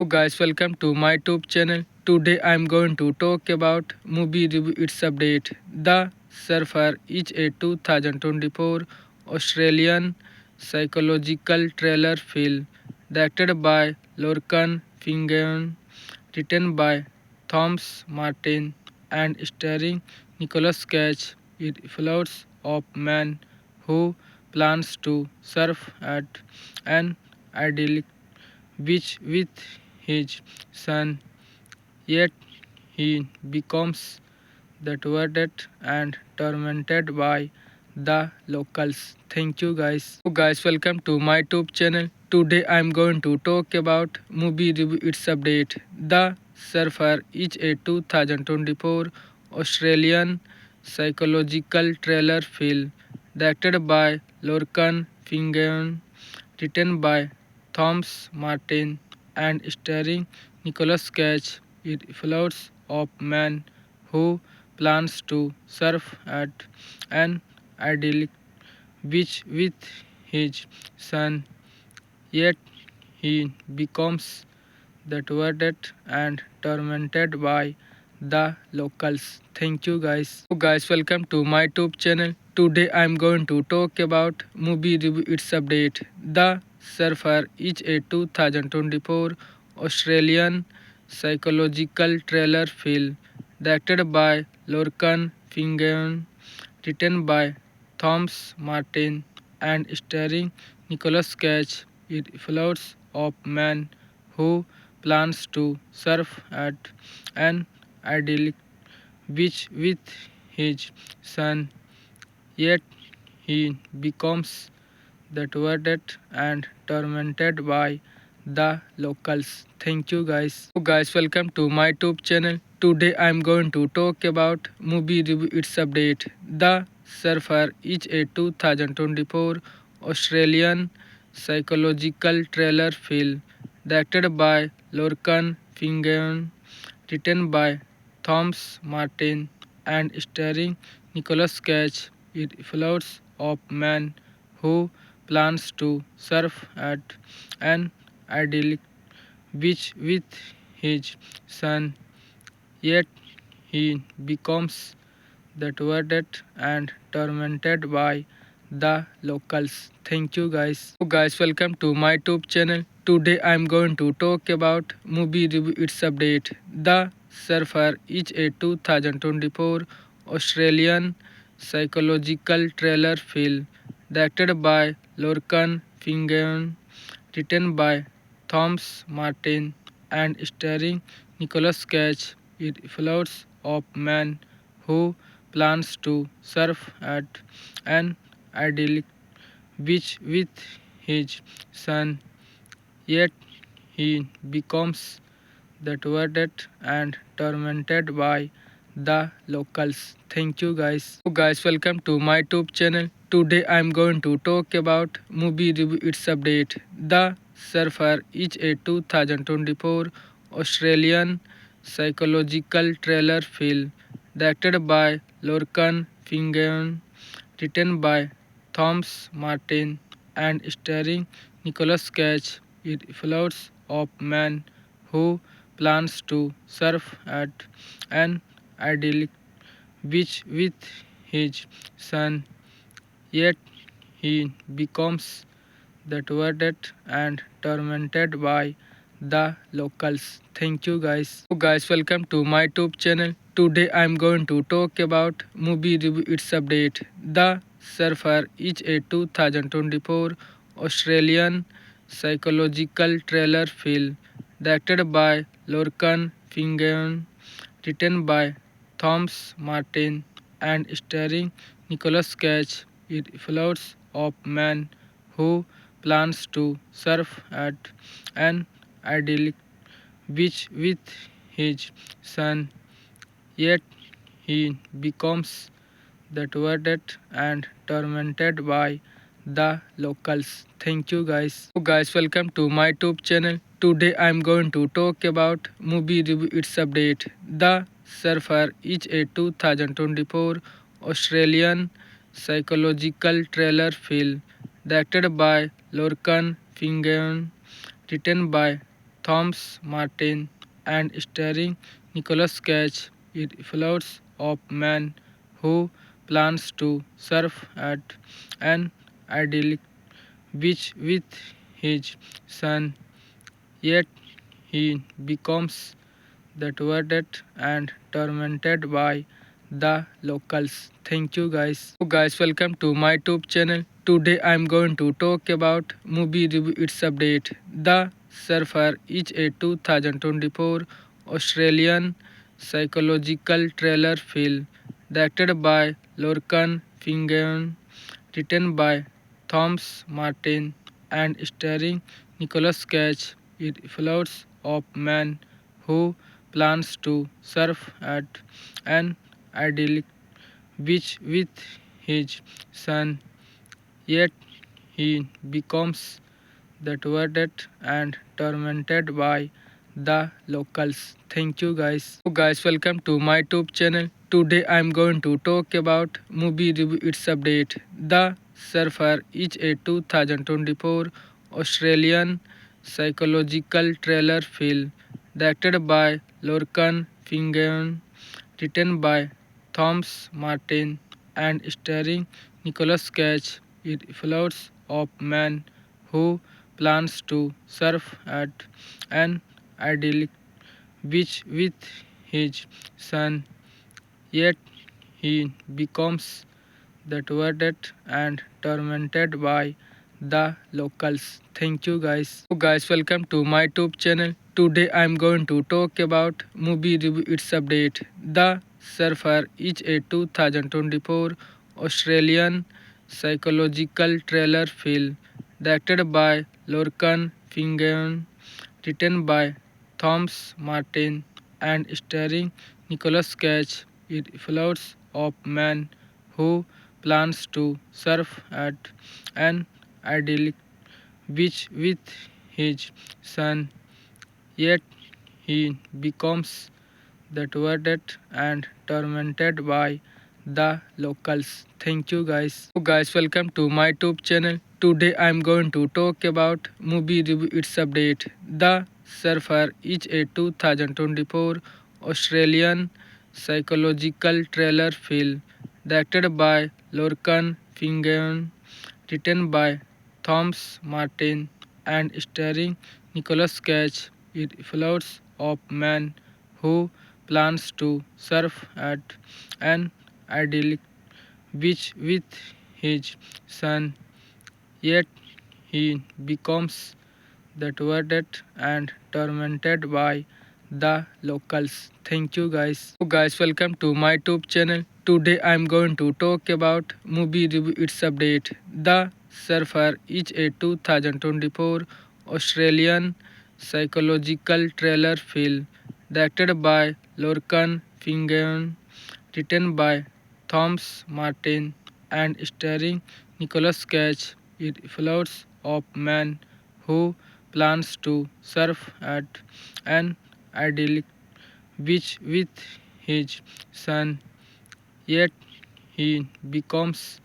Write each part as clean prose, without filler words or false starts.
Guys, welcome to my YouTube channel. Today I am going to talk about movie review its update. The Surfer is a 2024 Australian psychological thriller film directed by Lorcan Finnegan, written by Thomas Martin and starring Nicholas Cage. It follows of man who plans to surf at an idyllic beach with his son, yet he becomes thwarted and tormented by the locals. Thank you guys. So guys, welcome to my YouTube channel. Today I am going to talk about movie review its update. The Surfer is a 2024 Australian psychological thriller film directed by Lorcan Finnegan, written by Thomas Martin and starring Nicholas Cage. It follows of man who plans to surf at an idyllic beach with his son, yet he becomes thwarted and tormented by the locals. Thank you guys. So guys, welcome to my YouTube channel. Today I am going to talk about movie review its update. The Surfer is a 2024 Australian psychological thriller film directed by Lorcan Finnegan, written by Thomas Martin and starring Nicholas Cage. It follows of man who plans to surf at an idyllic beach with his son, yet he becomes thwarted and tormented by the locals. Thank you guys. So guys, welcome to my YouTube channel. Today I am going to talk about movie review its update. The Surfer is a 2024 Australian psychological thriller film directed by Lorcan Finnegan, written by Thomas Martin and starring Nicholas Cage. It follows of man who plans to surf at an idyllic beach with his son, yet he becomes thwarted and tormented by the locals. Thank you guys. So guys, welcome to my YouTube channel. Today I am going to talk about movie review its update. The Surfer is a 2024 Australian psychological thriller film directed by Lorcan Finnegan, written by Thomas Martin and starring Nicholas Cage. It follows of man who plans to surf at an idyllic beach with his son, yet he becomes thwarted and tormented by the locals. Thank you guys. So guys, welcome to my YouTube channel. Today I am going to talk about movie review its update. The Surfer is a 2024 Australian psychological thriller film directed by Lorcan Finnegan, written by Thomas Martin and starring Nicholas Cage. It follows of man who plans to surf at an idyllic beach with his son, yet he becomes thwarted and tormented by the locals. Thank you guys. So guys, welcome to my YouTube channel. Today I am going to talk about movie review its update. The Surfer is a 2024 Australian psychological thriller film directed by Lorcan Finnegan, written by Thomas Martin and starring Nicholas Cage. It follows of man who plans to surf at an idyllic beach with his son, yet he becomes thwarted and tormented by the locals. Thank you guys. So guys, welcome to my YouTube channel. Today I am going to talk about movie review its update. The Surfer is a 2024 Australian psychological thriller film directed by Lorcan Finnegan, written by Thomas Martin, and starring Nicolas Cage. It follows of man who plans to surf at an idyllic beach with his son, yet he becomes thwarted and tormented by the locals. Thank you guys. So guys, welcome to my YouTube channel. Today I am going to talk about movie review its update. The Surfer is a 2024 Australian psychological thriller film directed by Lorcan Finnegan, written by Thomas Martin and starring Nicolas Cage. It follows of man who plans to surf at an idyllic beach with his son, yet he becomes thwarted and tormented by the locals. Thank you guys. So guys, welcome to my YouTube channel. Today I am going to talk about movie review its update. The Surfer is a 2024 Australian psychological thriller film directed by Lorcan Finnegan, written by Thomas Martin and starring Nicolas Cage. It follows of man who plans to surf at an idyllic beach with his son, yet he becomes thwarted and tormented by the locals. Thank you guys. So guys, welcome to my YouTube channel. Today I am going to talk about movie review its update. The Surfer is a 2024 Australian psychological thriller film directed by Lorcan Finnegan, written by Thomas Martin and starring Nicolas Cage. It follows of man who plans to surf at an idyllic beach with his son, yet he becomes thwarted and tormented by the locals. Thank you guys. So guys, welcome to my YouTube channel. Today I am going to talk about movie review its update. The Surfer is a 2024 Australian psychological thriller film directed by Lorcan Finnegan, written by Thomas Martin and starring Nicolas Cage. It follows of man who plans to surf at an idyllic beach with his son, yet he becomes thwarted and tormented by the locals. Thank you guys. So guys, welcome to my YouTube channel. Today I am going to talk about movie review its update. The Surfer is a 2024 Australian psychological thriller film directed by Lorcan Finnegan, written by Thomas Martin and starring Nicolas Cage. It follows of man who plans to surf at an idyllic beach with his son, yet he becomes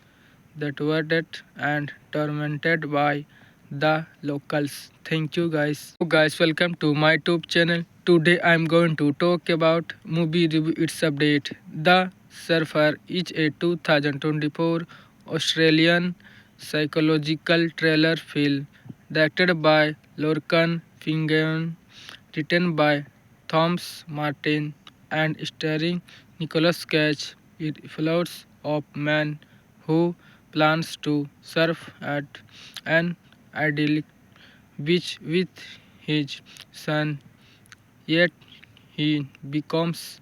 thwarted and tormented by the locals. Thank you guys. So guys, welcome to my YouTube channel. Today I am going to talk about movie review its update. The Surfer is a 2024 Australian psychological thriller film directed by Lorcan Finnegan, written by Thomas Martin and starring Nicolas Cage. It follows of man who plans to surf at an idyllic beach with his son, yet he becomes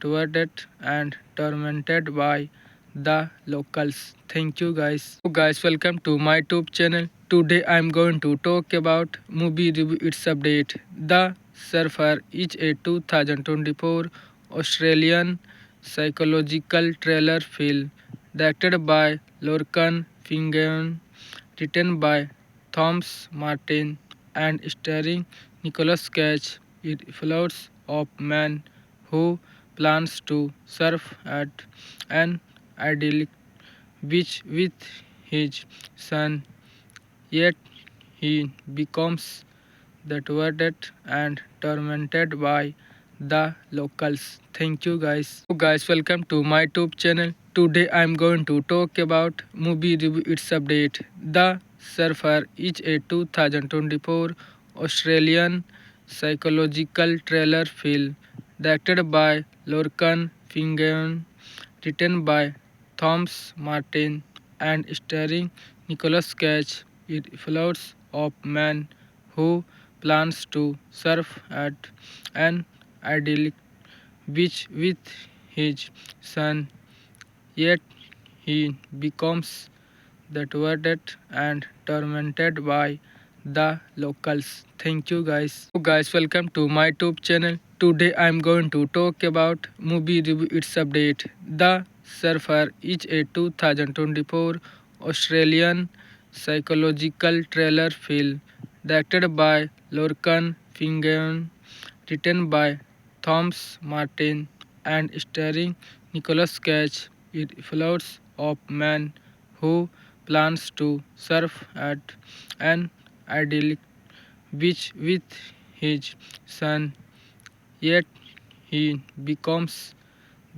thwarted and tormented by the locals. Thank you guys. So guys, welcome to my YouTube channel. Today I am going to talk about movie review its update. The Surfer is a 2024 Australian psychological thriller film directed by Lorcan Finnegan, written by Thomas Martin and starring Nicolas Cage. It follows of man who plans to surf at an idyllic beach with his son, yet he becomes that were dead and tormented by the locals. Thank you guys. So guys, welcome to my YouTube channel. Today I am going to talk about movie review its update. The Surfer is a 2024 Australian psychological thriller film directed by Lorcan Finnegan, written by Thomas Martin and starring Nicolas Cage. It follows a man who plans to surf at an idyllic beach with his son, yet he becomes thwarted and tormented by the locals. Thank you guys. So guys, welcome to my YouTube channel. Today I am going to talk about movie review its update. The Surfer is a 2024 Australian psychological thriller film directed by Lorcan Finnegan, written by Thomas Martin and starring Nicolas Cage. It follows a man who plans to surf at an idyllic beach with his son, yet he becomes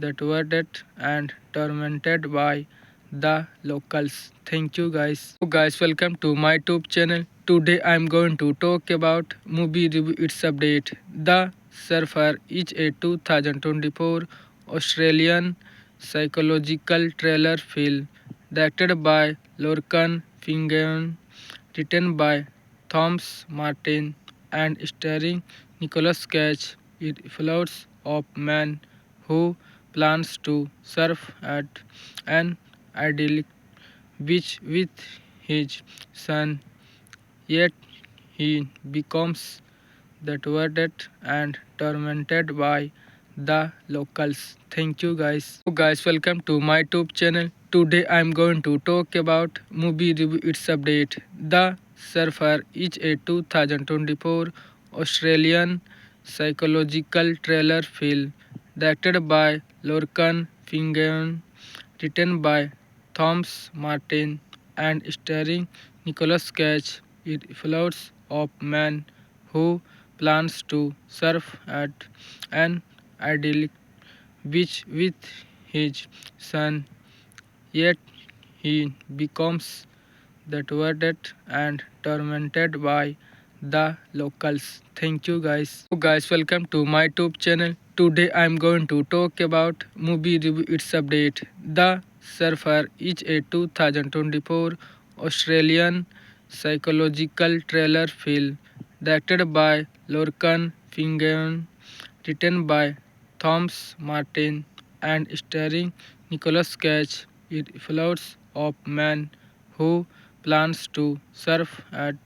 thwarted and tormented by the locals. Thank you guys. So guys, welcome to my YouTube channel. Today I am going to talk about movie review its update. The Surfer is a 2024 Australian psychological thriller film directed by Lorcan Finnegan, written by Thomas Martin and starring Nicolas Cage. It follows a man who plans to surf at an idyllic beach with his son, yet he becomes thwarted and tormented by the locals. Thank you guys. So guys, welcome to my YouTube channel. Today I am going to talk about movie review its update. The Surfer is a 2024 Australian psychological thriller film directed by Lorcan Finnegan, written by Thomas Martin and starring Nicolas Cage. It follows a man who plans to surf at an idyllic beach with his son, yet he becomes thwarted and tormented by the locals. Thank you guys. So guys, welcome to my YouTube channel. Today I am going to talk about movie review its update. The Surfer is a 2024 Australian psychological thriller film directed by Lorcan Finnegan, written by Thomas Martin and starring Nicolas Cage. It follows a man who plans to surf at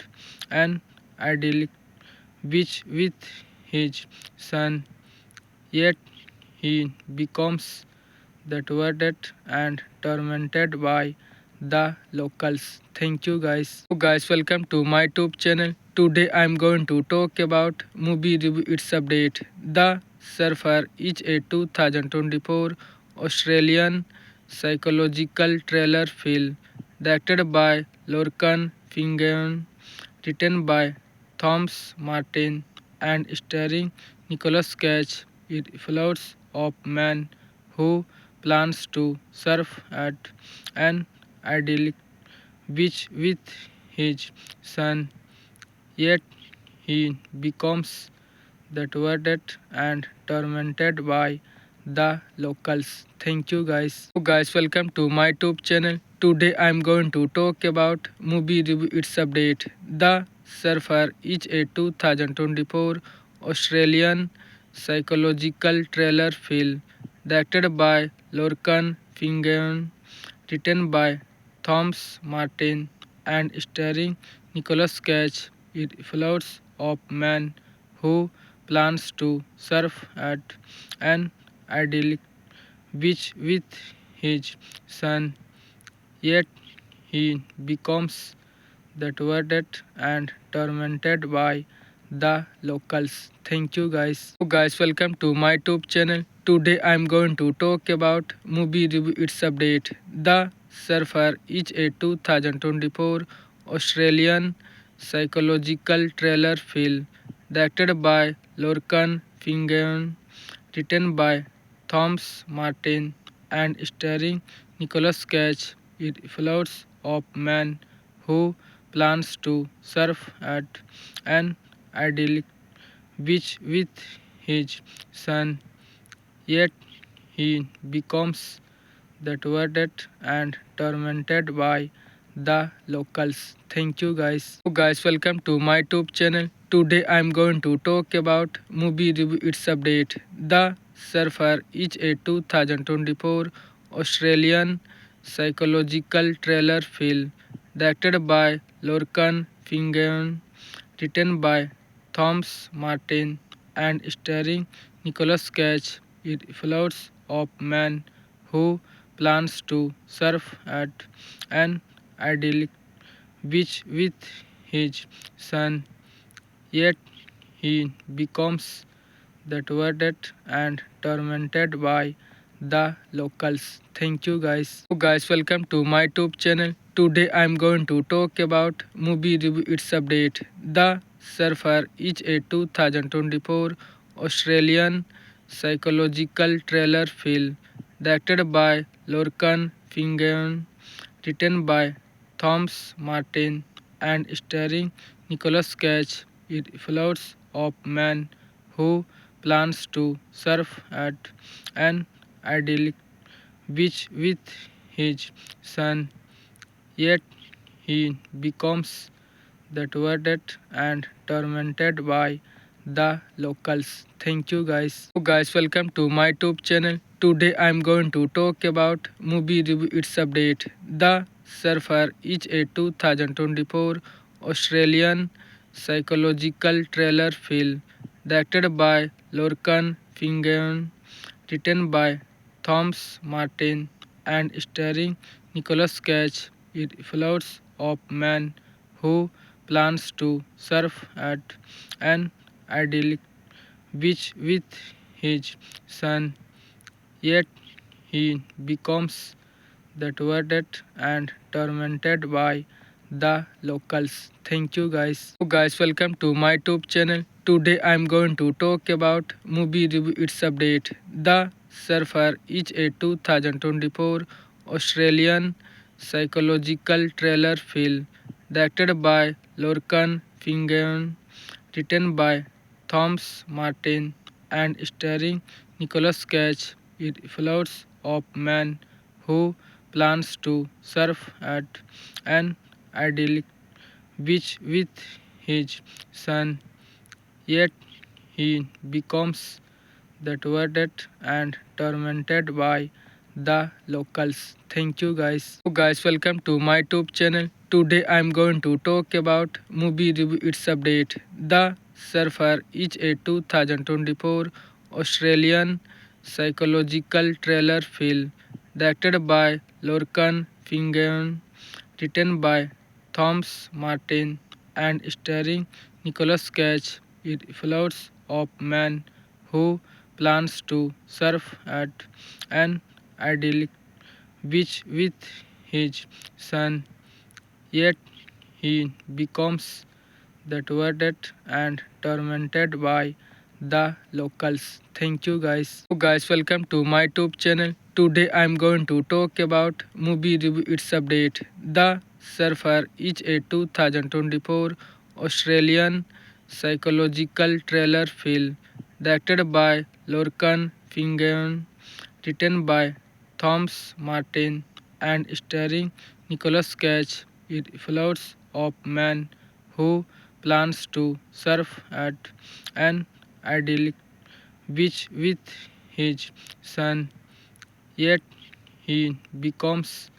an idyllic beach with his son, yet he becomes thwarted and tormented by the locals. Thank you guys. So guys, welcome to my YouTube channel. Today I am going to talk about movie review its update. The Surfer is a 2024 Australian psychological thriller film directed by Lorcan Finnegan, written by Thomas Martin and starring Nicolas Cage. It follows a man who plans to surf at an idyllic beach with his son, yet he becomes thwarted and tormented by the locals. Thank you guys. So guys, welcome to my YouTube channel. Today I am going to talk about movie review its update. The Surfer is a 2024 Australian psychological thriller film directed by Lorcan Finnegan, written by Thomas Martin and starring Nicolas Cage. It follows a man who plans to surf at an idyllic beach with his son, yet he becomes thwarted and tormented by the locals. Thank you guys. So guys, welcome to my YouTube channel. Today I am going to talk about movie review its update. The Surfer is a 2024 Australian psychological thriller film directed by Lorcan Fingon, written by Thomas Martin, and starring Nicolas Cage. It follows of man who plans to surf at an idyllic beach with his son, yet he becomes thwarted and tormented by the locals. Thank you guys. So guys, welcome to my YouTube channel. Today I am going to talk about movie review its update. The Surfer is a 2024 Australian psychological thriller film directed by Lorcan Fingon, written by Thomas Martin, and starring Nicolas Cage. It follows of man who plans to surf at an idyllic beach with his son, yet he becomes thwarted and tormented by the locals. Thank you guys. So guys, welcome to my YouTube channel. Today I am going to talk about movie review its update. The Surfer is a 2024 Australian psychological thriller film directed by Lorcan Fingon, written by Thomas Martin, and starring Nicolas Cage. It follows of man who plans to surf at an idyllic beach with his son, yet he becomes thwarted and tormented by the locals. Thank you guys. So guys, welcome to my YouTube channel. Today I am going to talk about movie review its update. The Surfer is a 2024 Australian psychological thriller film directed by Lorcan Fingon, written by Thomas Martin, and starring Nicolas Cage. It follows of man who plans to surf at an idyllic beach with his son, yet he becomes thwarted and tormented by the locals. Thank you guys. So guys, welcome to my YouTube channel. Today I am going to talk about movie review its update. The Surfer is a 2024 Australian psychological thriller film directed by Lorcan Fingon, written by Thomas Martin, and starring Nicolas Cage. It follows of man who plans to surf at an idyllic beach with his son, yet he becomes thwarted and tormented by the locals. Thank you guys. So guys, welcome to my YouTube channel. Today I am going to talk about movie review its update. The Surfer is a 2024 Australian psychological thriller film directed by Lorcan Fingon, written by Thomas Martin, and starring Nicolas Cage. It follows of man who plans to surf at an idyllic beach with his son, yet he becomes thwarted and tormented by the locals. Thank you guys. So guys, welcome to my YouTube channel. Today I am going to talk about movie review its update. The Surfer is a 2024 Australian psychological thriller film directed by Lorcan Fingon, written by Thomas Martin, and starring Nicolas Cage. It follows of man who plans to surf at an idyllic beach with his son, yet he becomes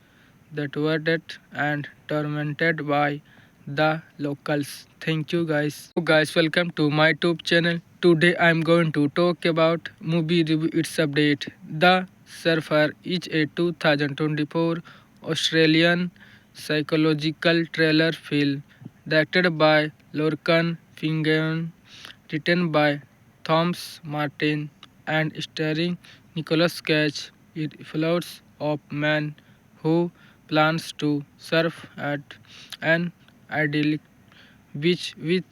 thwarted and tormented by the locals. Thank you guys. So guys, welcome to my YouTube channel. Today I am going to talk about movie review its update. The Surfer is a 2024 Australian psychological thriller film directed by Lorcan Fingon, written by Thomas Martin, and starring Nicolas Cage. It follows of man who plans to surf at an idyllic which with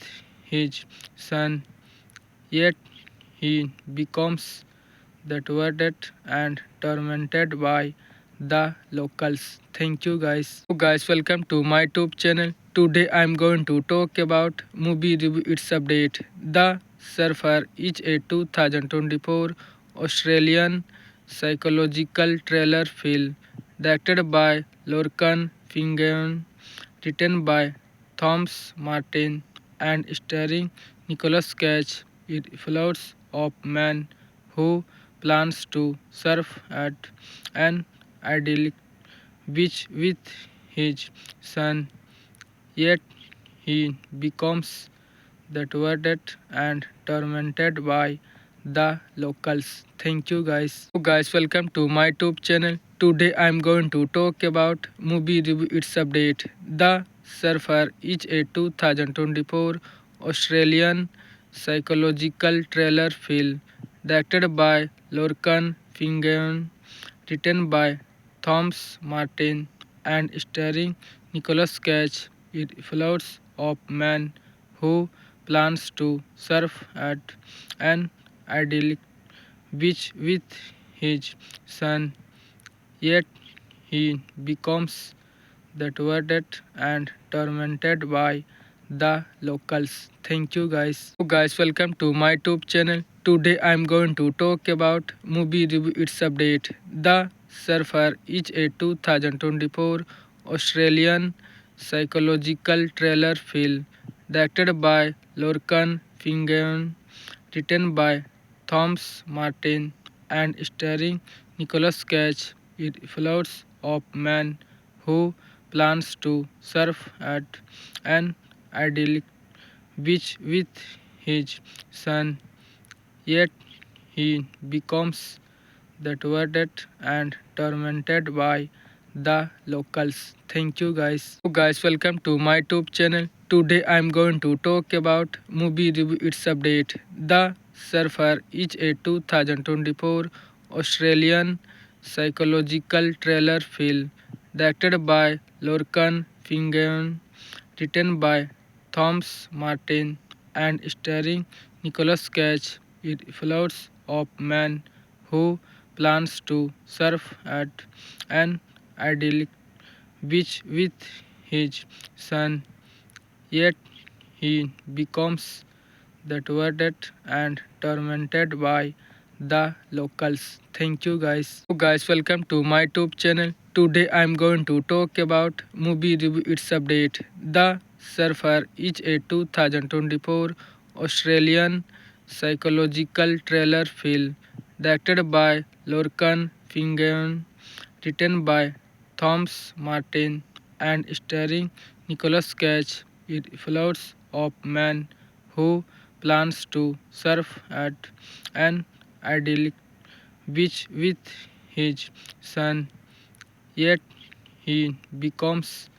his son, yet he becomes deserted and tormented by the locals. Thank you guys. So guys, welcome to my YouTube channel. Today I am going to talk about movie review its update. The Surfer is a 2024 Australian psychological thriller film directed by Lorcan Finnegan, written by Thomas Martin and starring Nicholas Cage. It follows of man who plans to surf at an idyllic beach with his son, yet he becomes deserted and tormented by the locals. Thank you guys. So guys, welcome to my YouTube channel. Today I am going to talk about movie review its update. The Surfer is a 2024 Australian psychological thriller film directed by Lorcan Finnegan, written by Thomas Martin and starring Nicholas Cage. It follows of man who plans to surf at an idyllic beach with his son, yet he becomes deserted and tormented by the locals. Thank you guys. So guys, welcome to my YouTube channel. Today I am going to talk about movie review its update. The Surfer is a 2024 Australian psychological thriller film directed by Lorcan Finnegan, written by Thomas Martin and starring Nicholas Cage. It follows of man who plans to surf at an idyllic beach with his son, yet he becomes deserted and tormented by the locals. Thank you guys. So guys, welcome to my YouTube channel. Today I am going to talk about movie review its update. The Surfer is a 2024 Australian psychological thriller film directed by Lorcan Finnegan, written by Thomas Martin and starring Nicholas Cage. It follows of man who plans to surf at an idyllic beach with his son, yet he becomes deserted and tormented by the locals. Thank you guys. So guys, welcome to my YouTube channel. Today I am going to talk about movie review its update. The Surfer is a 2024 Australian psychological thriller film directed by Lorcan Finnegan, written by Thomas Martin and starring Nicholas Cage. It follows of man who plans to surf at an idyllic beach with his son, yet he becomes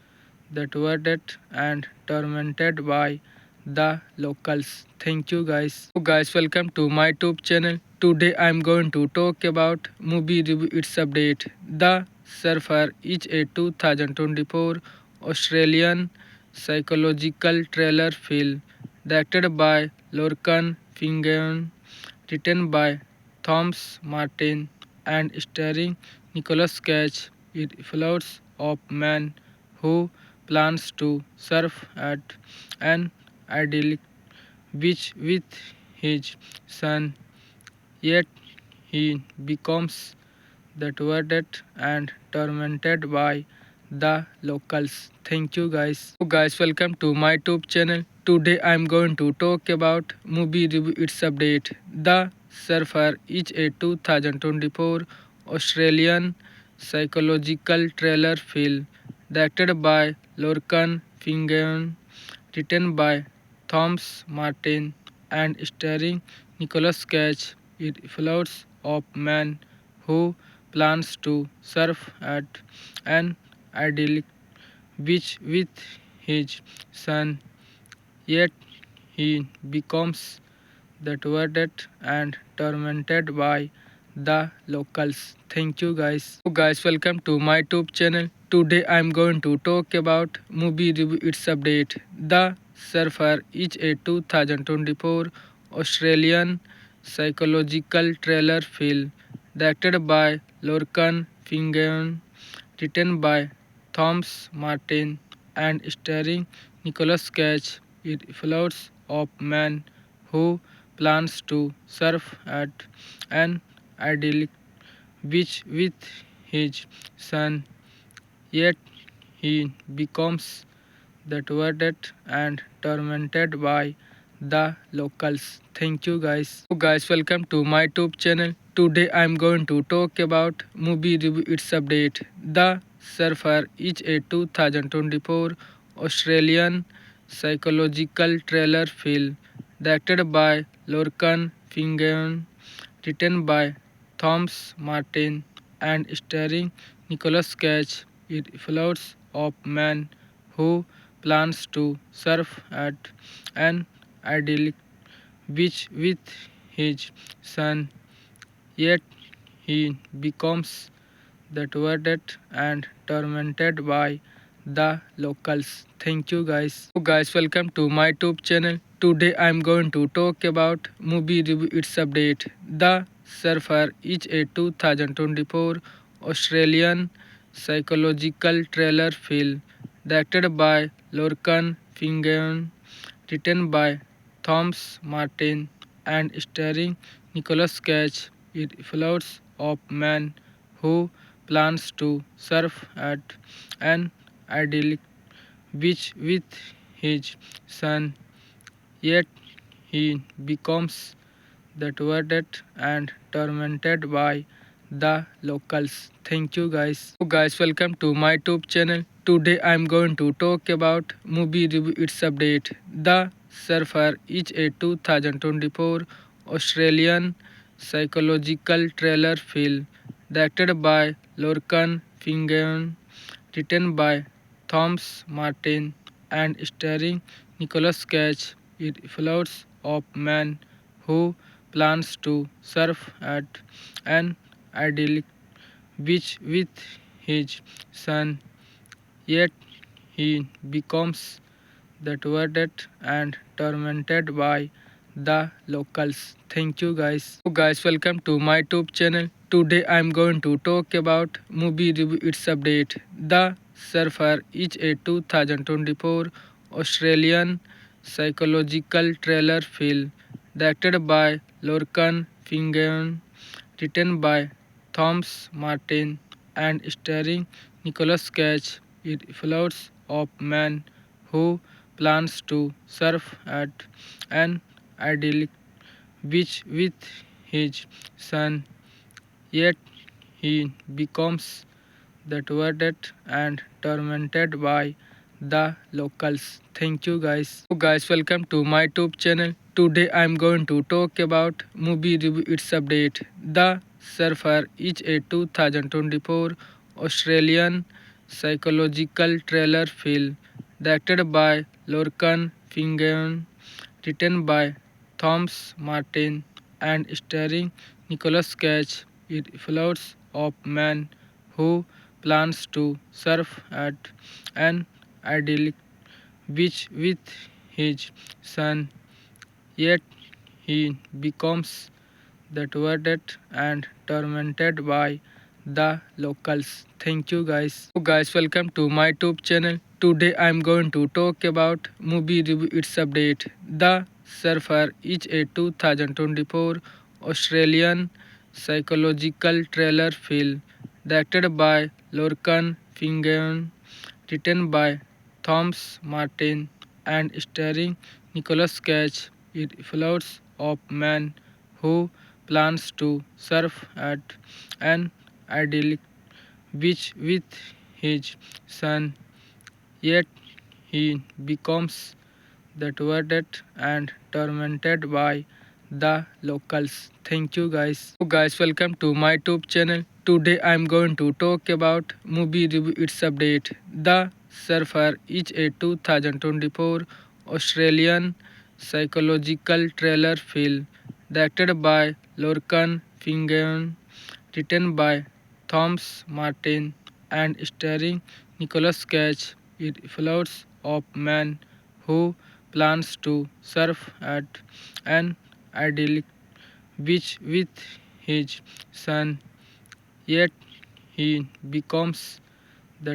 deserted and tormented by the locals. Thank you guys. So guys, welcome to my YouTube channel. Today I am going to talk about movie review its update. The Surfer is a 2024 Australian psychological thriller film directed by Lorcan Finnegan, written by Thomas Martin and starring Nicholas Cage. It follows of man who plans to surf at an idyllic beach with his son, yet he becomes deserted and tormented by the locals. Thank you guys. So guys, welcome to my YouTube channel. Today I am going to talk about movie review its update. The Surfer is a 2024 Australian psychological thriller film directed by Lorcan Finnegan, written by Thomas Martin and starring Nicholas Cage. It follows of man who plans to surf at an idyllic beach with his son, yet he becomes deserted and tormented by the locals. Thank you guys. So guys, welcome to my YouTube channel. Today I am going to talk about movie review its update. The Surfer is a 2024 Australian psychological thriller film directed by Lorcan Finnegan, written by Thomas Martin, and starring Nicolas Cage. It follows a man who plans to surf at an idyllic beach with his son, yet he becomes thwarted and tormented by the locals. Thank you guys. So guys, welcome to my YouTube channel. Today I am going to talk about movie review its update. The Surfer is a 2024 Australian psychological thriller film directed by Lorcan Finnegan, written by Thomas Martin, and starring Nicolas Cage. It follows a man who plans to surf at an idyllic beach with his son, yet he becomes thwarted and tormented by the locals. Thank you guys. So guys, welcome to my YouTube channel. Today I am going to talk about movie review its update. The Surfer is a 2024 Australian psychological thriller film directed by Lorcan Finnegan, written by Thomas Martin, and starring Nicolas Cage. It follows a man who plans to surf at an idyllic beach with his son, yet he becomes thwarted and tormented by the locals. Thank you guys. So guys, welcome to my YouTube channel. Today I am going to talk about movie review its update. The Surfer is a 2024 Australian psychological thriller film directed by Lorcan Finnegan, written by Thomas Martin, and starring Nicolas Cage. It follows a man who plans to surf at an idyllic beach with his son, yet he becomes thwarted and tormented by the locals. Thank you guys. So guys, welcome to my YouTube channel. Today I am going to talk about movie review its update. The Surfer is a 2024 Australian psychological thriller film directed by Lorcan Finnegan, written by Thomas Martin, and starring Nicolas Cage. It follows a man who plans to surf at an idyllic beach with his son, yet he becomes thwarted and tormented by the locals. Thank you guys. So guys, welcome to my YouTube channel. Today I am going to talk about movie review its update. The Surfer is a 2024 Australian psychological thriller film directed by Lorcan Finnegan, written by Thomas Martin, and starring Nicolas Cage. It follows a man who plans to surf at an idyllic beach with his son, yet he becomes thwarted and tormented by the locals. Thank you guys. So guys, welcome to my YouTube channel. Today I am going to talk about movie review its update. The Surfer is a 2024 Australian psychological thriller film directed by Lorcan Finnegan, written by Thomas Martin, and starring Nicolas Cage. It follows a man who plans to surf at an idyllic beach with his son, yet he becomes thwarted and tormented by the locals. Thank you guys. So guys, welcome to my YouTube channel. Today I am going to talk about movie review its update. The Surfer is a 2024 Australian psychological thriller film directed by Lorcan Finnegan, written by Thomas Martin, and starring Nicolas Cage. It follows a man who plans to surf at an idyllic beach with his son, yet he becomes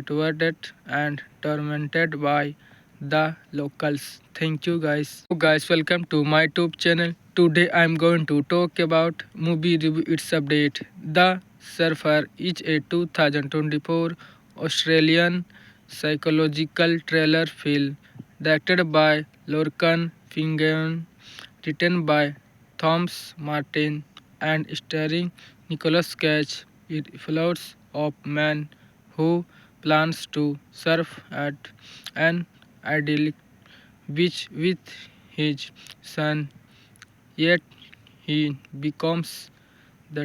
thwarted and tormented by the locals. Thank you guys. So guys, welcome to my YouTube channel. Today I am going to talk about movie review its update. The Surfer is a 2024 Australian psychological thriller film directed by Lorcan Finnegan, written by Thomas Martin and starring Nicholas Cage. It follows of man who plans to surf at an idyllic beach with his son, yet he becomes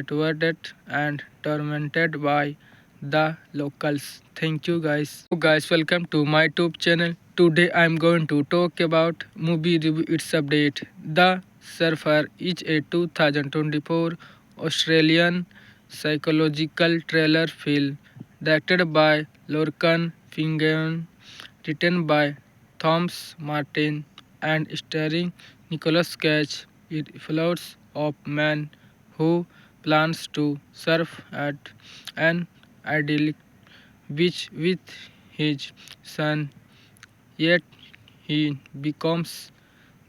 thwarted and tormented by the locals. Thank you guys. So guys, welcome to my YouTube channel. Today I am going to talk about movie review its update. The Surfer is a 2024 Australian psychological thriller film directed by Lorcan Finnegan, written by Thomas Martin and starring Nicholas Cage. It follows of man who plans to surf at an idyllic beach with his son, yet he becomes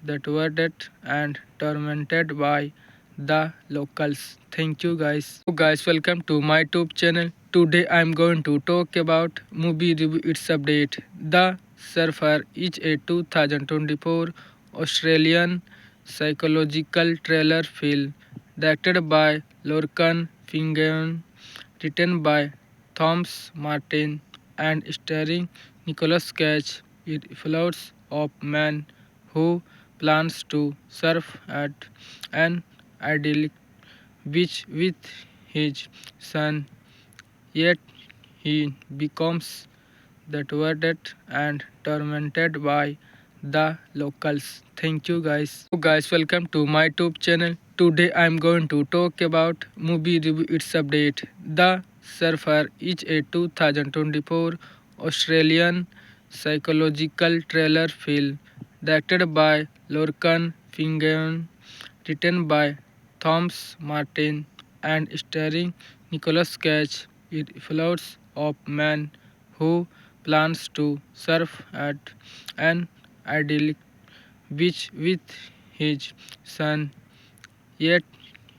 thwarted and tormented by the locals. Thank you guys. So guys, welcome to my YouTube channel. Today I am going to talk about movie review its update. The Surfer is a 2024 Australian psychological thriller film directed by Lorcan Finnegan, written by Thomas Martin and starring Nicholas Cage. It follows of man who plans to surf at an idyllic beach with his son, yet he becomes thwarted and tormented by the locals. Thank you guys. So guys, welcome to my YouTube channel. Today I am going to talk about movie review its update. The Surfer is a 2024 Australian psychological thriller film directed by Lorcan Finnegan, written by Thomas Martin and starring Nicholas Cage. It follows of man who plans to surf at an idyllic beach with his son, yet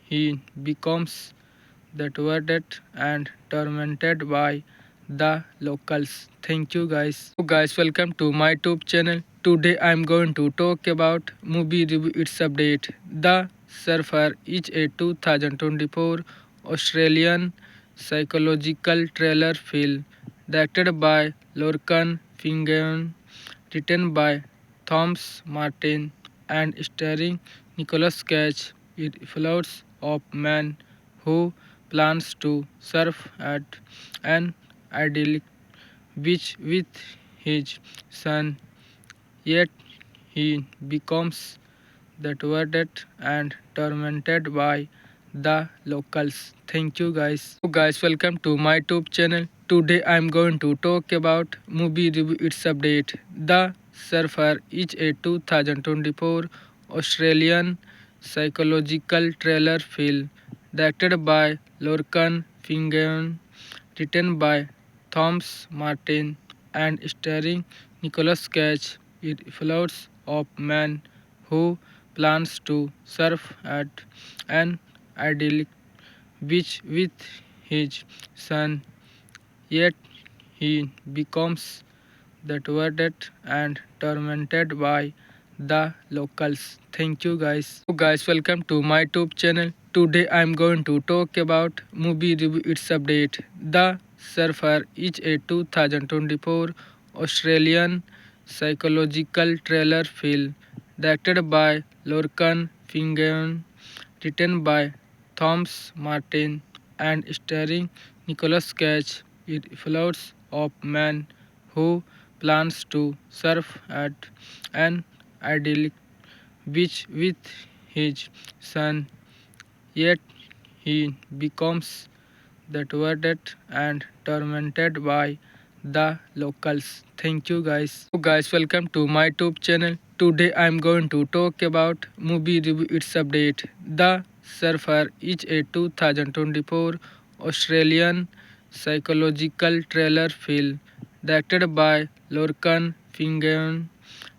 he becomes thwarted and tormented by the locals. Thank you guys. So guys, welcome to my YouTube channel. Today I am going to talk about movie review its update. The Surfer is a 2024 Australian psychological thriller film directed by Lorcan Finnegan, written by Thomas Martin and starring Nicholas Cage. It follows of man who plans to surf at an idyllic beach with his son, yet he becomes thwarted and tormented by the locals. Thank you guys. So guys, welcome to my YouTube channel. Today I am going to talk about movie review its update. The Surfer is a 2024 Australian psychological thriller film directed by Lorcan Finnegan, written by Thomas Martin and starring Nicholas Cage. It follows of man who plans to surf at an idyllic beach with his son, yet he becomes thwarted and tormented by the locals. Thank you guys. So guys, welcome to my YouTube channel. Today I am going to talk about movie review its update. The Surfer is a 2024 Australian psychological thriller film directed by Lorcan Finnegan, written by Thomas Martin and starring Nicholas Cage. It follows of man who plans to surf at an idyllic beach with his son, yet he becomes thwarted and tormented by the locals. Thank you guys. So guys, welcome to my YouTube channel. Today I am going to talk about movie review its update. The Surfer is a 2024 Australian psychological thriller film directed by Lorcan Finnegan,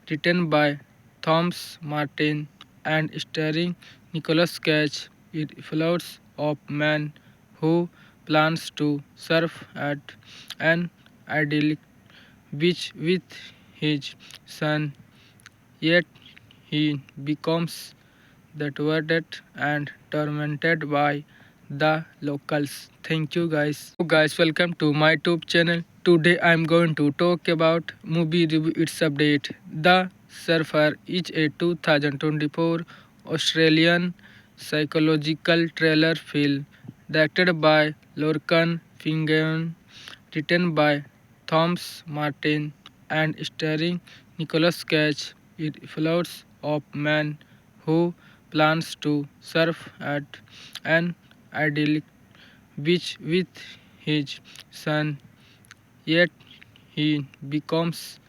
written by Thomas Martin and starring Nicholas Cage. It follows a man who plans to surf at an idyllic beach with his son, yet he becomes thwarted and tormented by the locals. Thank you guys. So guys, welcome to my YouTube channel. Today I am going to talk about movie review its update. The Surfer is a 2024 Australian psychological thriller film directed by Lorcan Finnegan, written by Thomas Martin and starring Nicholas Cage. It follows a man who plans to surf at an idyllic beach with his son, yet he becomes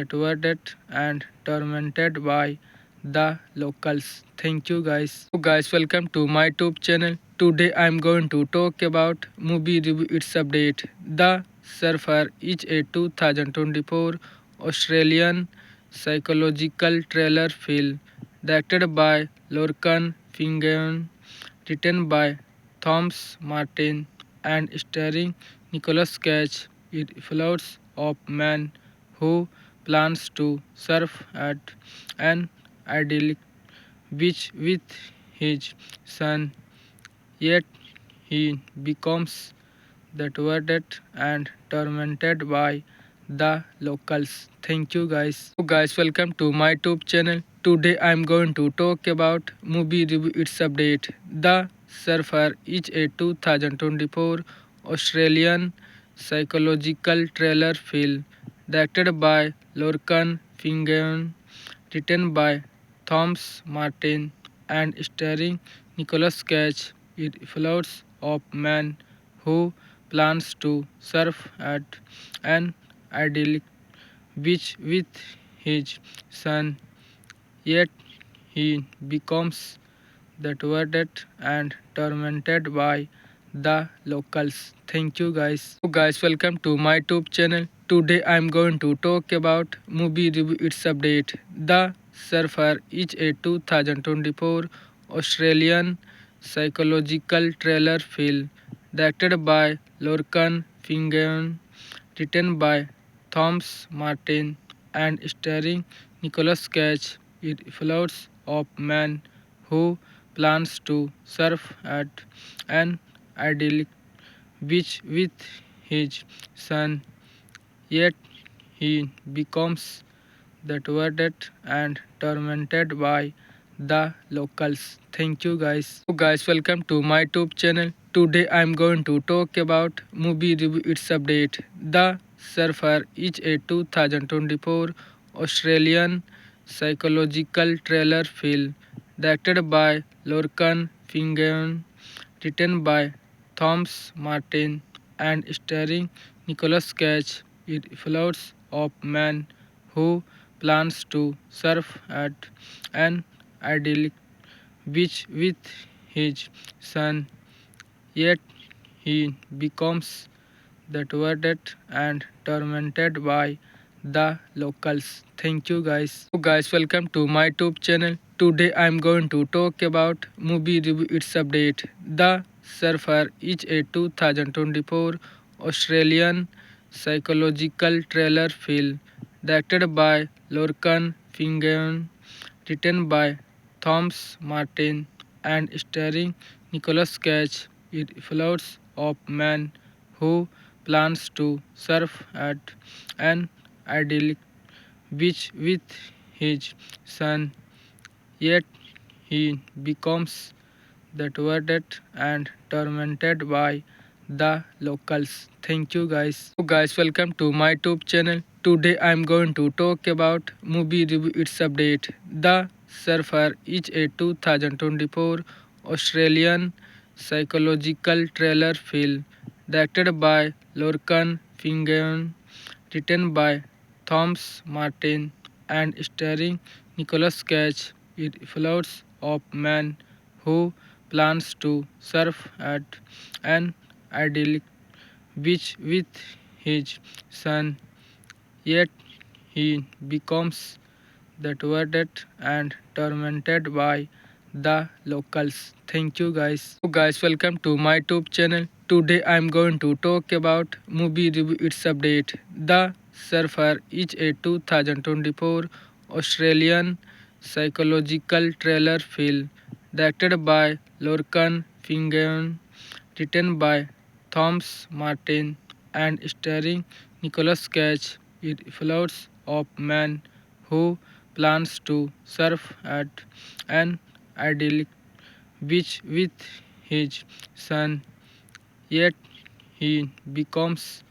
thwarted and tormented by the locals. Thank you guys. So guys, welcome to my YouTube channel. Today I am going to talk about movie review its update. The Surfer is a 2024 Australian psychological thriller film directed by Lorcan Finnegan, written by Thomas Martin and starring Nicholas Cage. It follows a man who plans to surf at an idyllic beach with his son, yet he becomes thwarted and tormented by the locals. Thank you guys. So guys, welcome to my YouTube channel. Today I am going to talk about movie review its update. The Surfer is a 2024 Australian psychological thriller film directed by Lorcan Finnegan, written by Thomas Martin and starring Nicholas Cage. It follows a man who plans to surf at an idyllic beach with his son, yet he becomes thwarted and tormented by the locals. Thank you guys. So guys, welcome to my YouTube channel. Today I am going to talk about movie review its update. The Surfer is a 2024 Australian psychological thriller film directed by Lorcan Finnegan, written by Thomas Martin and starring Nicholas Cage. It follows a man who plans to surf at an idyllic beach with his son, yet he becomes thwarted and tormented by the locals. Thank you guys. So guys, welcome to my YouTube channel. Today I am going to talk about movie review its update. The Surfer is a 2024 Australian psychological thriller film directed by Lorcan Finnegan, written by Thomas Martin and starring Nicholas Cage. It follows a man who plans to surf at an idyllic beach with his son, yet he becomes thwarted and tormented by the locals. Thank you guys. So guys, welcome to my YouTube channel. Today I am going to talk about movie review its update. The Surfer is a 2024 Australian psychological thriller film directed by Lorcan Finnegan, written by Thomas Martin and starring Nicholas Cage. It follows a man who plans to surf at an idyllic beach with his son, yet he becomes thwarted and tormented by the locals. Thank you guys. So guys, welcome to my YouTube channel. Today I am going to talk about movie review its update. The Surfer is a 2024 Australian psychological thriller film directed by Lorcan Finnegan, written by Thomas Martin and starring Nicolas Cage. It follows a man who plans to surf at an idyllic beach with his son, yet he becomes thwarted and tormented by the locals. Thank you guys. So guys, welcome to my YouTube channel. Today I am going to talk about movie review its update. The Surfer is a 2024 Australian psychological thriller film directed by Lorcan Finnegan, written by Thomas Martin and starring Nicolas Cage. It follows a man who plans to surf at an idyllic beach with his son, yet he becomes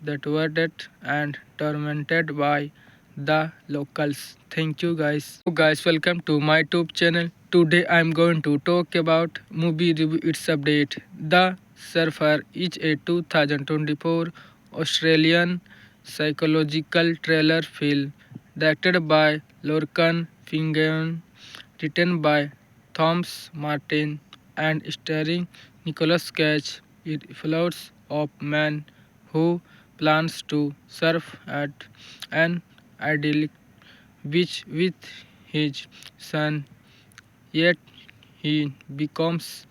thwarted and tormented by the locals. Thank you guys. So guys, welcome to my YouTube channel. Today I am going to talk about movie review its update. The Surfer is a 2024 Australian psychological thriller film directed by Lorcan Finnegan, written by Thomas Martin and starring Nicolas Cage. It follows a man who plans to surf at an idyllic beach with his son, yet he becomes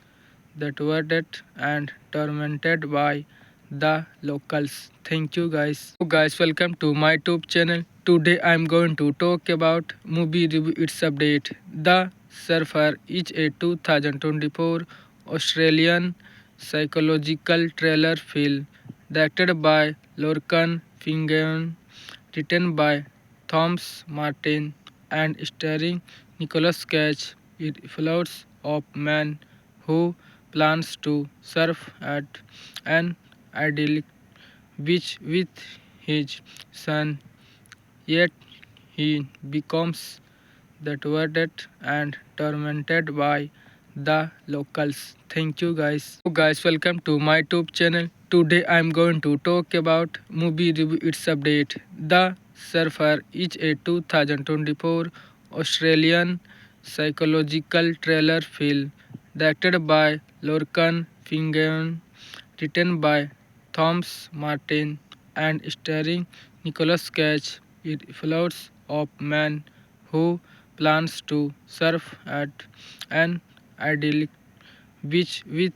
thwarted and tormented by the locals. Thank you guys. So guys, welcome to my YouTube channel. Today I am going to talk about movie review its update. The Surfer is a 2024 Australian psychological thriller film directed by Lorcan Finnegan, written by Thomas Martin and starring Nicolas Cage. It follows a man who plans to surf at an idyllic beach with his son, yet he becomes thwarted and tormented by the locals. Thank you guys. So guys, welcome to my YouTube channel. Today I am going to talk about movie review its update. The Surfer is a 2024 Australian psychological thriller film directed by Lorcan Finnegan, written by Thomas Martin and starring Nicolas Cage. It follows a man who plans to surf at an idyllic beach with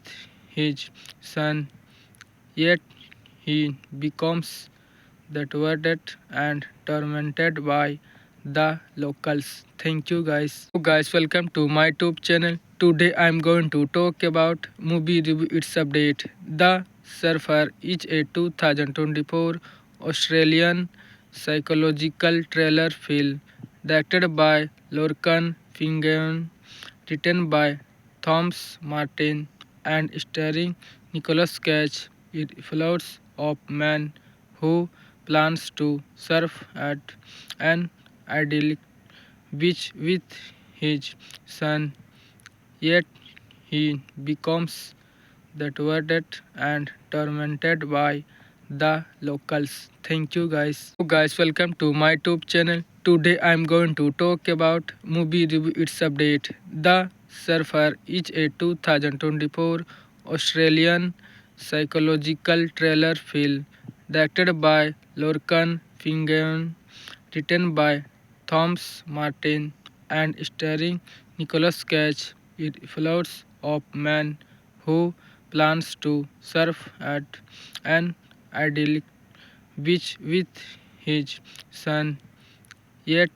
his son, yet he becomes thwarted and tormented by the locals. Thank you guys. So guys, welcome to my YouTube channel. Today I am going to talk about movie review its update. The Surfer is a 2024 Australian psychological thriller film directed by Lorcan Finnegan, written by Thomas Martin and starring Nicolas Cage. It follows a man who plans to surf at an idyllic beach with his son, yet he becomes thwarted and tormented by the locals. Thank you guys. So guys, welcome to my YouTube channel. Today I am going to talk about movie review its update. The Surfer is a 2024 Australian psychological thriller film directed by Lorcan Finnegan, written by Thomas Martin and starring Nicolas Cage. It follows a man who plans to surf at an idyllic beach with his son, yet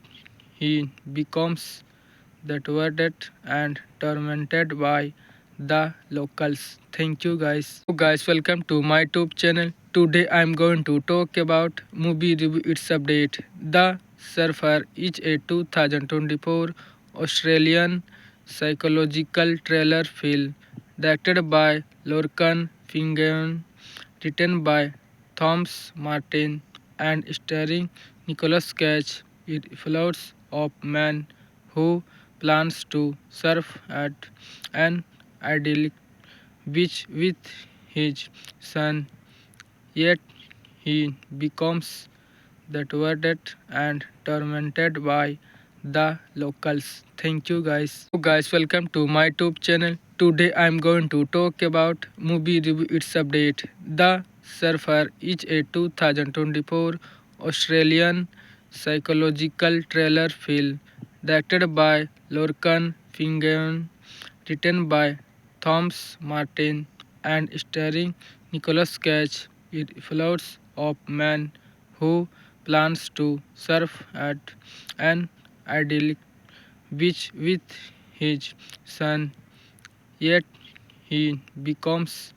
he becomes thwarted and tormented by the locals. Thank you guys. So guys, welcome to my YouTube channel. Today I am going to talk about movie review its update. The Surfer is a 2024 Australian psychological thriller film directed by Lorcan Finnegan, written by Thomas Martin and starring Nicolas Cage. It follows a man who plans to surf at an idyllic beach with his son, yet he becomes that were dead and tormented by the locals. Thank you guys. So guys, welcome to my YouTube channel. Today I am going to talk about movie review its update. The Surfer is a 2024 Australian psychological thriller film directed by Lorcan Finnegan, written by Thomas Martin and starring Nicolas Cage. It follows a man who plans to surf at an idyllic beach with his son, yet he becomes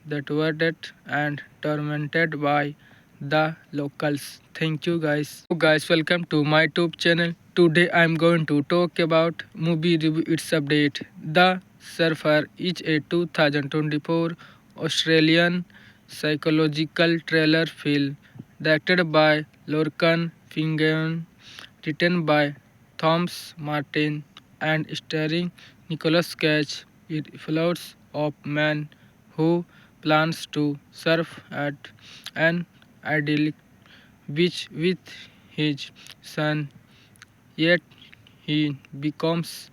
deterred and tormented by the locals. Thank you guys. So guys, welcome to my YouTube channel. Today I am going to talk about movie review its update. The Surfer is a 2024 Australian psychological thriller film directed by Lorcan Finnegan, written by Thomas Martin and starring Nicolas Cage. It follows a man who plans to surf at an idyllic beach with his son, yet he becomes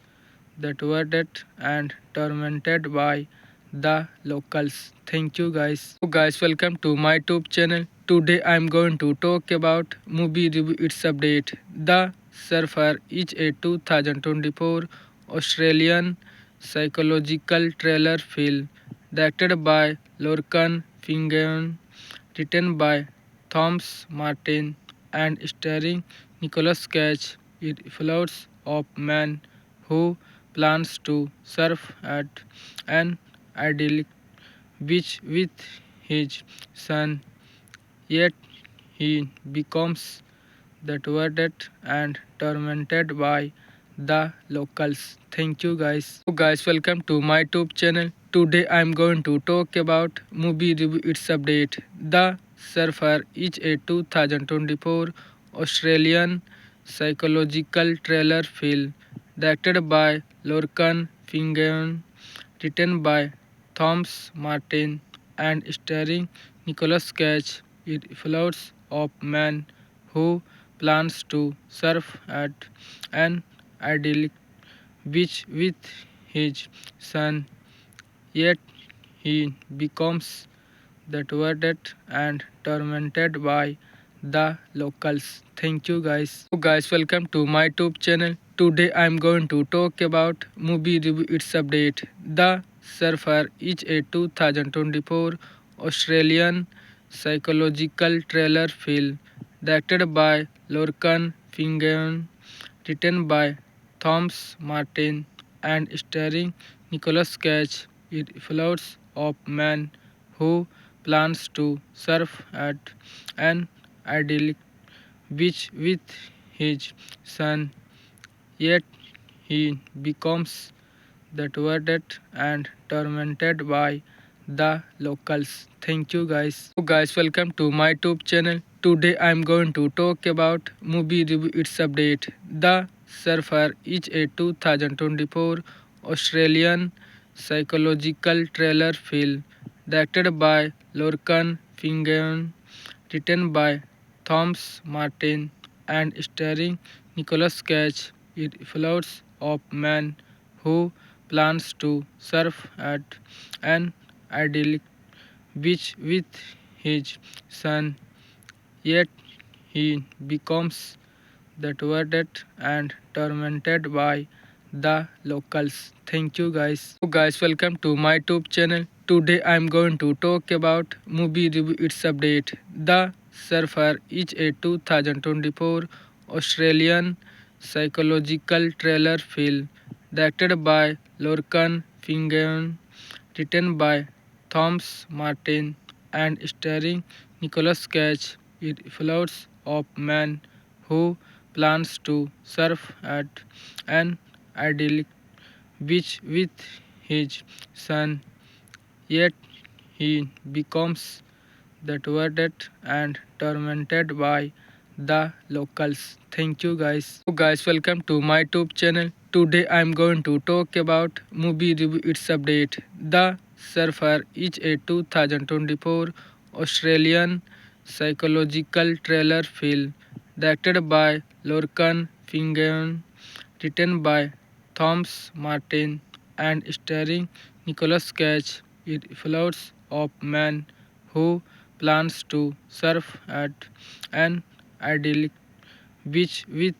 deterred and tormented by the locals. Thank you guys. So guys, welcome to my YouTube channel. Today I am going to talk about movie review its update. The Surfer is a 2024 Australian psychological thriller film directed by Lorcan Finnegan, written by Thomas Martin and starring Nicolas Cage. It follows a man who plans to surf at an idyllic beach with his son, yet he becomes deterred and tormented by the locals. Thank you guys. So guys, welcome to my YouTube channel. Today I am going to talk about movie review its update. The Surfer is a 2024 Australian psychological thriller film directed by Lorcan Finnegan, written by Thomas Martin and starring Nicolas Cage. It follows a man who plans to surf at an idyllic beach with his son, yet he becomes deterred and tormented by the locals. Thank you guys. So guys, welcome to my YouTube channel. Today I am going to talk about movie review its update. The Surfer is a 2024 Australian psychological thriller film directed by Lorcan Finnegan, written by Thomas Martin and starring Nicolas Cage. It follows a man who plans to surf at an idyllic beach with his son, yet he becomes deterred and tormented by the locals. Thank you guys. So guys, welcome to my YouTube channel. Today I am going to talk about movie review its update. The Surfer is a 2024 Australian psychological thriller film directed by Lorcan Finnegan, written by Thomas Martin and starring Nicolas Cage. It follows a man who plans to surf at an idyllic beach with his son, yet he becomes deterred and tormented by the locals. Thank you guys. So guys, welcome to my YouTube channel. Today I am going to talk about movie review its update. The Surfer is a 2024 Australian psychological thriller film directed by Lorcan Finnegan, written by Thomas Martin and starring Nicolas Cage. It follows a man who plans to surf at an idyllic beach with his son, yet he becomes deterred and tormented by the locals. Thank you guys. So guys, welcome to my YouTube channel. Today I am going to talk about movie review its update. The Surfer is a 2024 Australian psychological thriller film directed by Lorcan Fingon, written by Thomas Martin, and starring Nicolas Cage. It follows a man who plans to surf at an idyllic beach with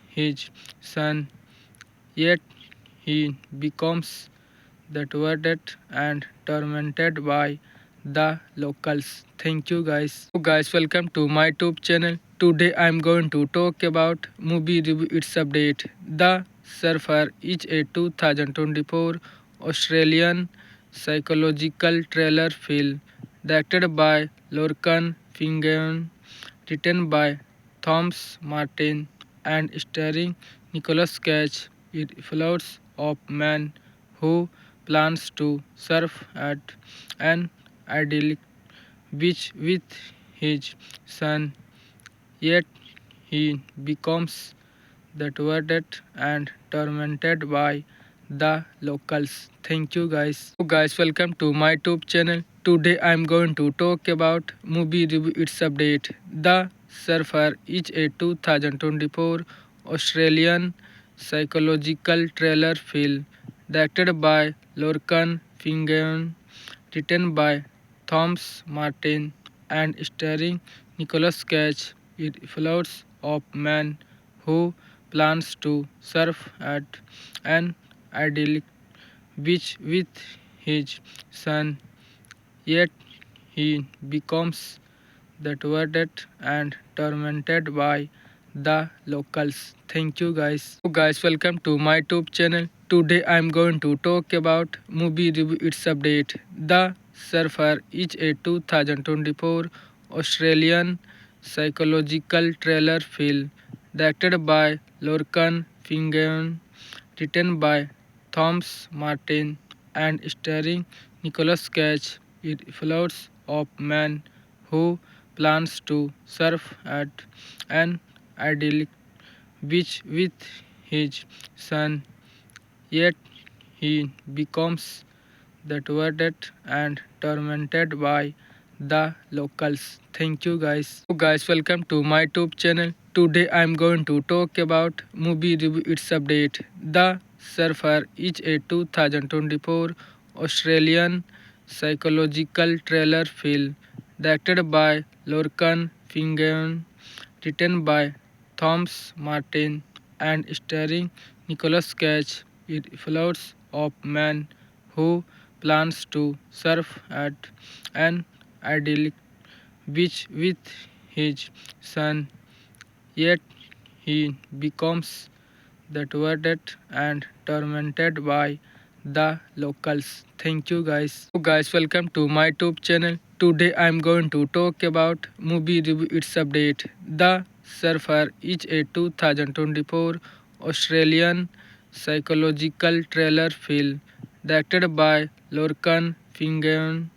his son, yet he becomes thwarted and tormented by the locals. Thank you guys. So guys, welcome to my YouTube channel. Today I am going to talk about movie review its update. The Surfer is a 2024 Australian psychological thriller film directed by Lorcan Fingon, written by Thomas Martin, and starring Nicolas Cage. It follows a man who plans to surf at an idyllic beach with his son, yet he becomes thwarted and tormented by the locals. Thank you guys. So guys, welcome to my YouTube channel. Today I am going to talk about movie review its update. The Surfer is a 2024 Australian psychological thriller film directed by Lorcan Fingon, written by Thomas Martin, and starring Nicolas Cage. It follows a man who plans to surf at an idyllic beach with his son, yet he becomes thwarted and tormented by the locals. Thank you guys. So guys, welcome to my YouTube channel. Today I am going to talk about movie review its update. The Surfer is a 2024 Australian psychological thriller film directed by Lorcan Fingon, written by Thomas Martin, and starring Nicolas Cage. It follows a man who plans to surf at an idyllic beach with his son, yet he becomes thwarted and tormented by the locals. Thank you guys. So guys, welcome to my YouTube channel. Today I am going to talk about movie review its update. The Surfer is a 2024 Australian psychological thriller film directed by Lorcan Fingon, written by Thomas Martin, and starring Nicolas Cage. It follows a man who plans to surf at an idyllic beach with his son, yet he becomes thwarted and tormented by the locals. Thank you guys. So guys, welcome to my YouTube channel. Today I am going to talk about movie review its update. The Surfer is a 2024 Australian psychological thriller film directed by Lorcan Fingon,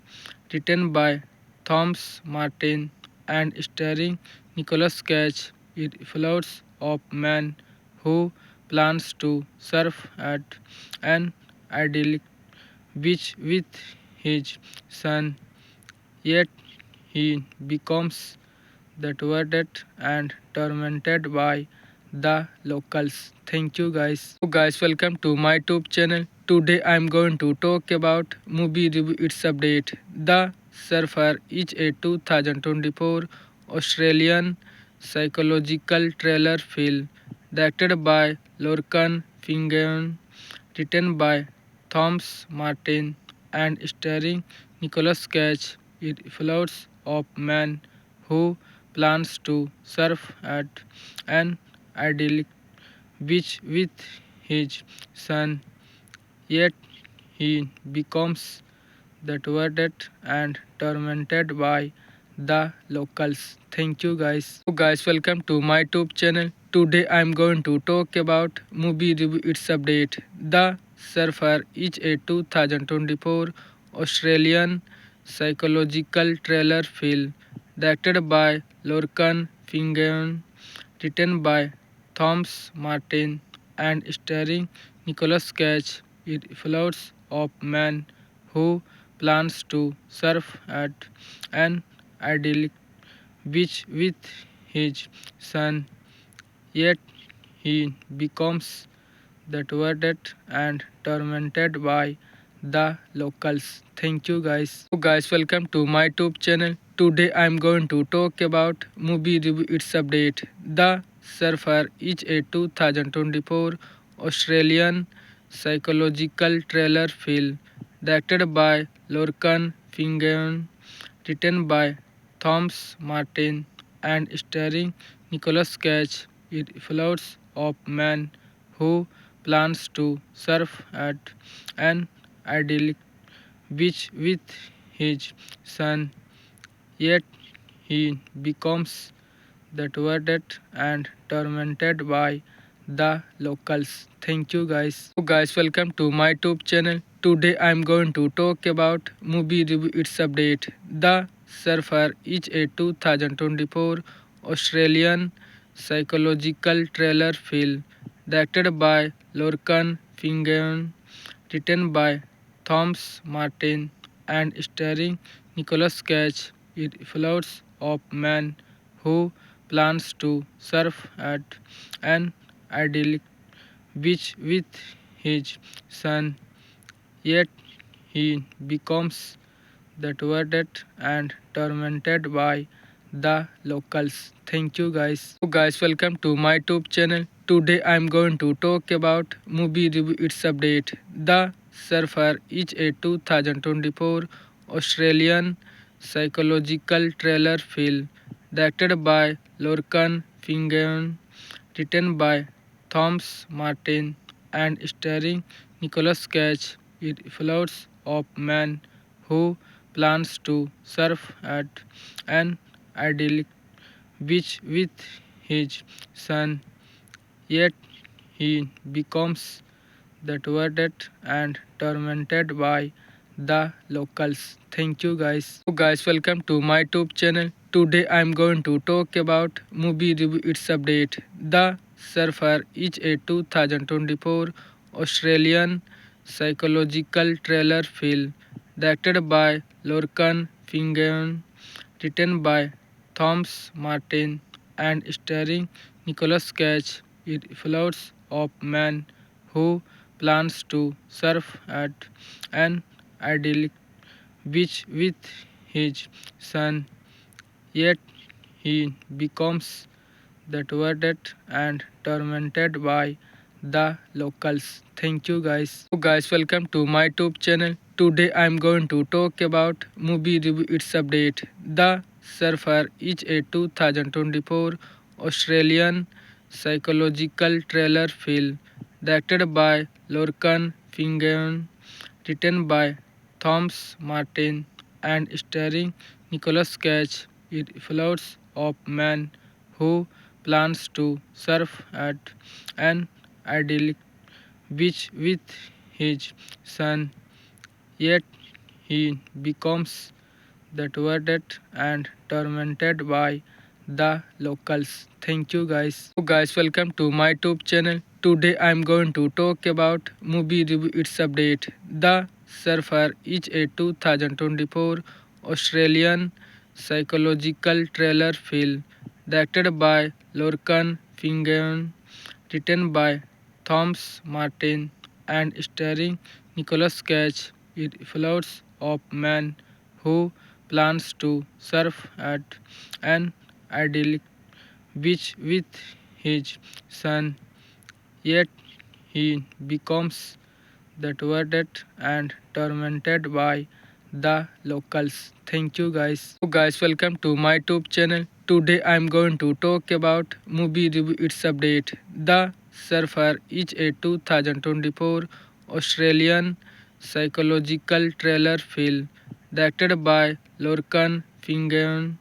written by Thomas Martin, and starring Nicolas Cage. It follows a man who plans to surf at an idyllic beach with his son, yet he becomes thwarted and tormented by the locals. Thank you guys. So guys, welcome to my YouTube channel. Today I am going to talk about movie review its update. The Surfer is a 2024 Australian psychological thriller film directed by Lorcan Fingon, written by Thomas Martin, and starring Nicolas Cage. It follows a man who plans to surf at an idyllic beach with his son, yet he becomes thwarted and tormented by the locals. Thank you guys. So guys, welcome to my YouTube channel. Today I am going to talk about movie review its update. The Surfer is a 2024 Australian psychological thriller film directed by Lorcan Fingon, written by Thomas Martin, and starring Nicolas Cage. It follows a man who plans to surf at an idyllic which with his son, yet he becomes thwarted and tormented by the locals. Thank you guys. So guys, welcome to my YouTube channel. Today I am going to talk about movie review its update. The Surfer is a 2024 Australian psychological thriller film directed by Lorcan Finnegan, written by Thomas Martin and starring Nicolas Cage. It follows of man who plans to surf at an idyllic beach with his son, yet he becomes thwarted and tormented by the locals. Thank you guys. So guys, welcome to my YouTube channel. Today I am going to talk about movie review its update. The Surfer is a 2024 Australian psychological thriller film directed by Lorcan Finnegan, written by Thomas Martin and starring Nicolas Cage. It follows of man who plans to surf at an idyllic beach with his son, yet he becomes thwarted and tormented by the locals. Thank you guys. So guys, welcome to my YouTube channel. Today I am going to talk about movie review its update. The Surfer is a 2024 Australian psychological thriller film directed by Lorcan Finnegan, written by Thomas Martin and starring Nicolas Cage. It follows of man who plans to surf at an idyllic beach with his son, yet he becomes thwarted and tormented by the locals. Thank you guys. So guys, welcome to my YouTube channel. Today I am going to talk about movie review its update. The Surfer is a 2024 Australian psychological thriller film directed by Lorcan Finnegan, written by Thomas Martin and starring Nicolas Cage. It follows of man who plans to surf at an idyllic beach with his son, yet he becomes thwarted and tormented by the locals. Thank you guys. So guys, welcome to my YouTube channel. Today I am going to talk about movie review its update. The Surfer is a 2024 Australian psychological thriller film directed by Lorcan Finnegan, written by Thomas Martin and starring Nicolas Cage. It follows of man who plans to surf at an idyllic beach with his son, yet he becomes thwarted and tormented by the locals. Thank you guys. So guys, welcome to my YouTube channel. Today I am going to talk about movie review its update. The Surfer is a 2024 Australian psychological thriller film directed by Lorcan Finnegan, written by Thomas Martin and starring Nicolas Cage. It follows of man who plans to surf at an idyllic beach with his son, yet he becomes thwarted and tormented by the locals. Thank you guys. So guys, welcome to my YouTube channel. Today I am going to talk about movie review its update. The Surfer is a 2024 Australian psychological thriller film directed by Lorcan Finnegan,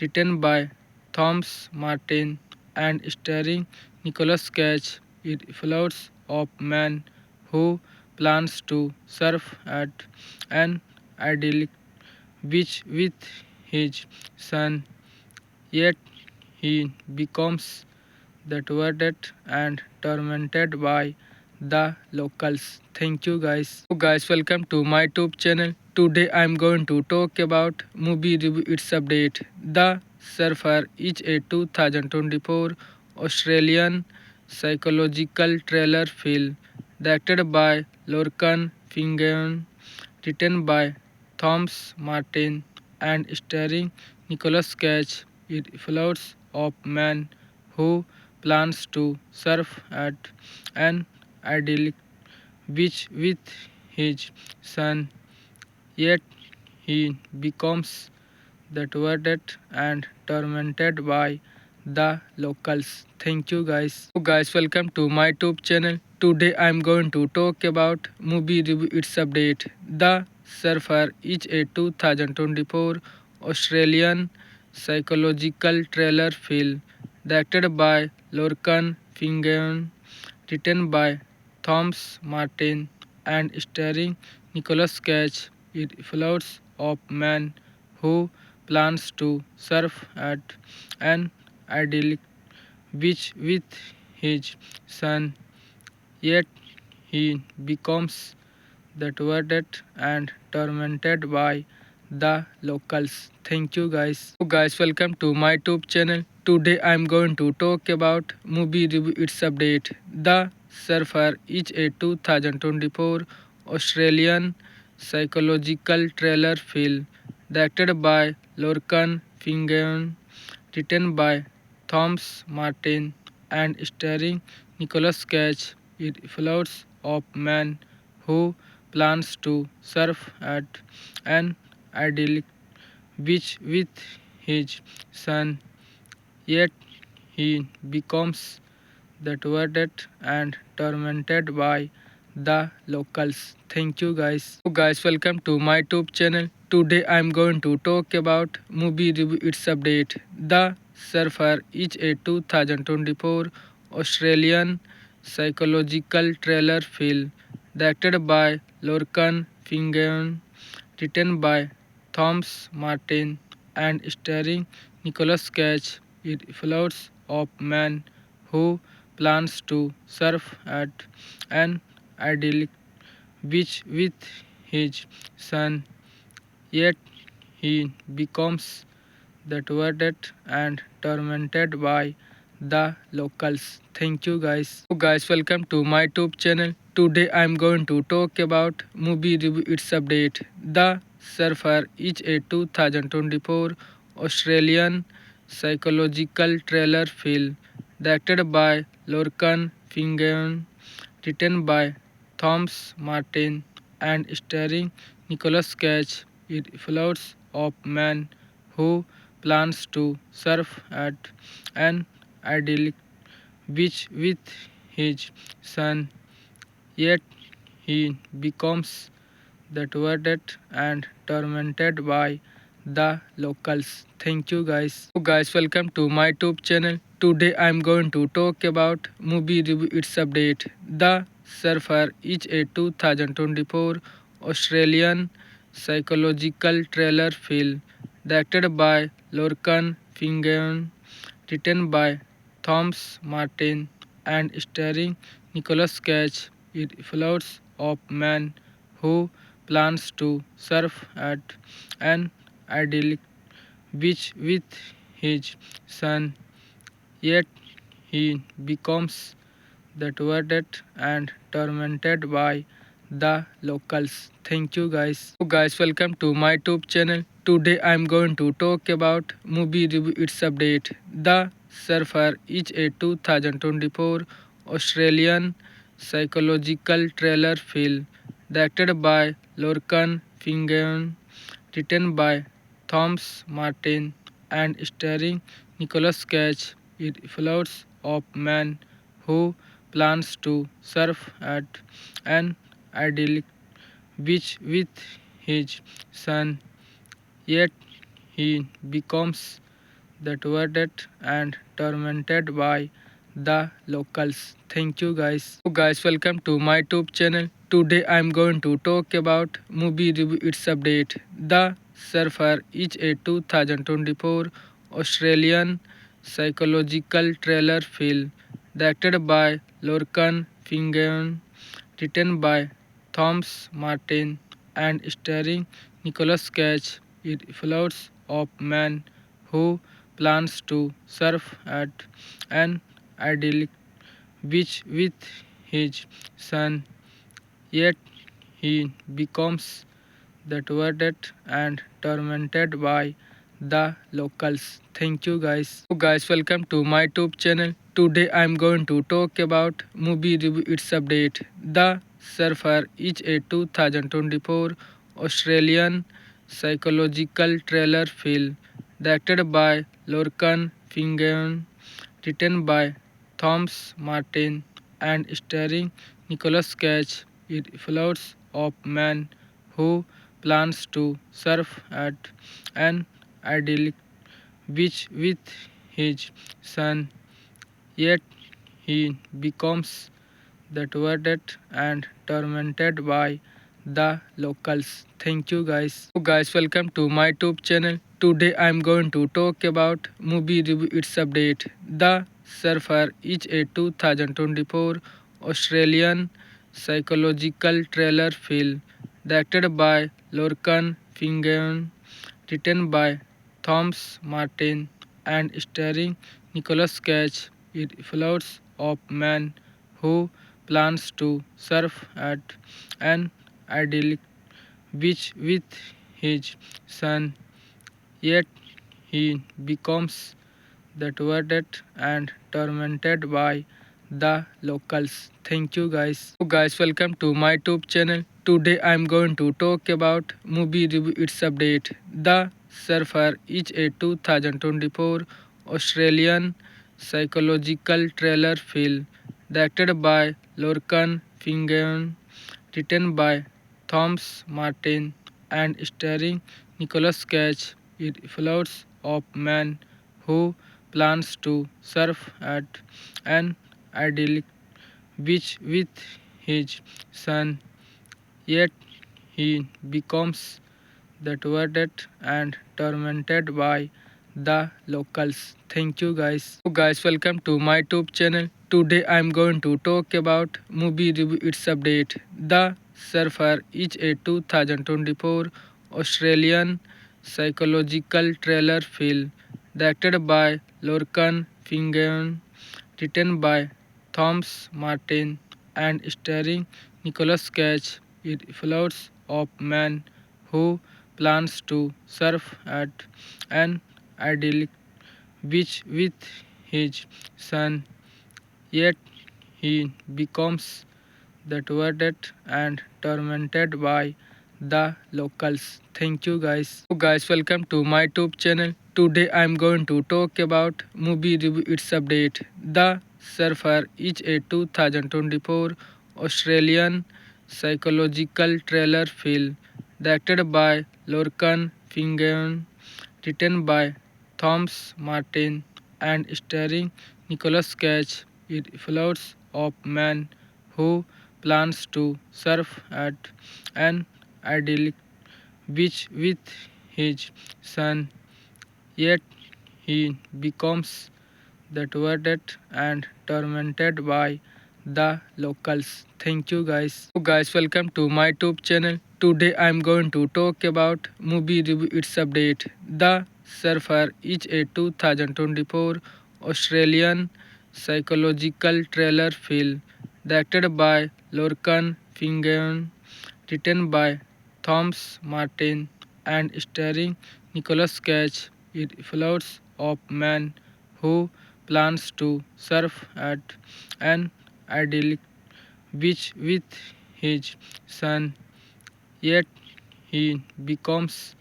written by Thomas Martin and starring Nicolas Cage. It follows of man who plans to surf at an idyllic beach with his son, yet he becomes thwarted and tormented by the locals. Thank you guys. So guys, welcome to my YouTube channel. Today I am going to talk about movie review its update. The Surfer is a 2024 Australian psychological thriller film directed by Lorcan Finnegan, written by Thomas Martin, and starring Nicolas Cage. It follows a man who plans to surf at an idyllic beach with his son, yet he becomes thwarted and tormented by the locals. Thank you guys. So guys, welcome to my YouTube channel. Today I am going to talk about movie review its update. The Surfer is a 2024 Australian psychological thriller film directed by Lorcan Finnegan, written by Thomas Martin, and starring Nicolas Cage. It follows a man who plans to surf at an idyllic beach with his son, yet he becomes thwarted and tormented by the locals. Thank you guys. So guys, welcome to my YouTube channel. Today I am going to talk about movie review its update. The Surfer is a 2024 Australian psychological thriller film directed by Lorcan Finnegan, written by Thomas Martin, and starring Nicolas Cage. It follows a man who plans to surf at an idyllic beach with his son, yet he becomes thwarted and tormented by the locals. Thank you guys. So guys, welcome to my YouTube channel. Today I am going to talk about movie review its update. The Surfer is a 2024 Australian psychological thriller film directed by Lorcan Finnegan, written by Thomas Martin, and starring Nicolas Cage. It follows a man who plans to surf at an idyllic beach with his son, yet he becomes thwarted and tormented by the locals. Thank you guys. So guys, welcome to my YouTube channel. Today I am going to talk about movie review its update. The Surfer is a 2024 Australian psychological thriller film directed by Lorcan Finnegan, written by Thomas Martin, and starring Nicolas Cage. It follows a man who plans to surf at an idyllic beach with his son, yet he becomes thwarted and tormented by the locals. Thank you guys. So guys, welcome to my YouTube channel. Today I am going to talk about movie review its update. The Surfer is a 2024 Australian psychological thriller film directed by Lorcan Finnegan, written by Thomas Martin, and starring Nicolas Cage. It follows a man who plans to surf at an idyllic beach with his son, yet he becomes thwarted and tormented by the locals. Thank you guys. So guys, welcome to my YouTube channel. Today I am going to talk about movie review its update. The Surfer is a 2024 Australian psychological thriller film directed by Lorcan Finnegan, written by Thomas Martin, and starring Nicolas Cage. It follows a man who plans to surf at an idyllic beach with his son, yet he becomes thwarted and tormented by the locals. Thank you guys. So guys, welcome to my YouTube channel. Today I am going to talk about movie review its update. The Surfer is a 2024 Australian psychological thriller film directed by Lorcan Finnegan, written by Thomas Martin, and starring Nicolas Cage. It follows a man who plans to surf at an idyllic beach with his son, yet he becomes thwarted and tormented by the locals. Thank you guys. So guys, welcome to my YouTube channel. Today I am going to talk about movie review its update. The Surfer is a 2024 Australian psychological thriller film directed by Lorcan Finnegan, written by Thomas Martin and starring Nicholas Cage. It follows of man who plans to surf at an idyllic beach with his son, yet he becomes thwarted and tormented by the locals. Thank you guys. So guys, welcome to my YouTube channel. Today I am going to talk about movie review its update. The Surfer is a 2024 Australian psychological thriller film directed by Lorcan Finnegan, written by Thomas Martin and starring Nicholas Cage. It follows of man who plans to surf at an idyllic beach with his son, yet he becomes thwarted and tormented by the locals. Thank you guys. So guys, welcome to my YouTube channel. Today I am going to talk about movie review its update. The Surfer is a 2024 Australian psychological thriller film directed by Lorcan Finnegan, written by Thomas Martin and starring Nicholas Cage. It follows of man who plans to surf at an idyllic beach with his son, yet he becomes thwarted and tormented by the locals. Thank you guys. So guys, welcome to my YouTube channel. Today I am going to talk about movie review its update. The Surfer is a 2024 Australian psychological thriller film directed by Lorcan Finnegan, written by Thomas Martin and starring Nicholas Cage. It follows of man who plans to surf at an idyllic beach with his son, yet he becomes thwarted and tormented by the locals. Thank you guys. So guys, welcome to my YouTube channel. Today I am going to talk about movie review its update. The Surfer is a 2024 Australian psychological thriller film directed by Lorcan Finnegan, written by Thomas Martin and starring Nicholas Cage. It follows of man who plans to surf at an idyllic beach with his son, yet he becomes thwarted and tormented by the locals. Thank you guys. So guys, welcome to my YouTube channel. Today I am going to talk about movie review its update. The Surfer is a 2024 Australian psychological thriller film directed by Lorcan Finnegan, written by Thomas Martin and starring Nicholas Cage. It follows of man who plans to surf at an idyllic beach with his son, yet he becomes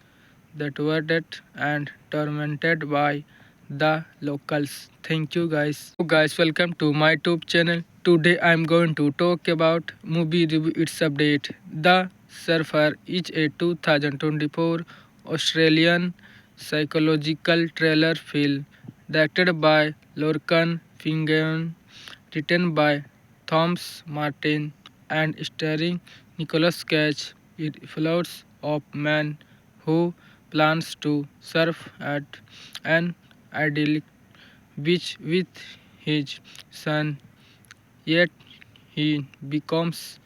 thwarted and tormented by the locals. Thank you guys. So guys, welcome to my YouTube channel. Today I am going to talk about movie review its update. The Surfer is a 2024 Australian psychological thriller film directed by Lorcan Finnegan, written by Thomas Martin and starring Nicholas Cage. It follows of man who plans to surf at an idyllic beach with his son, yet he becomes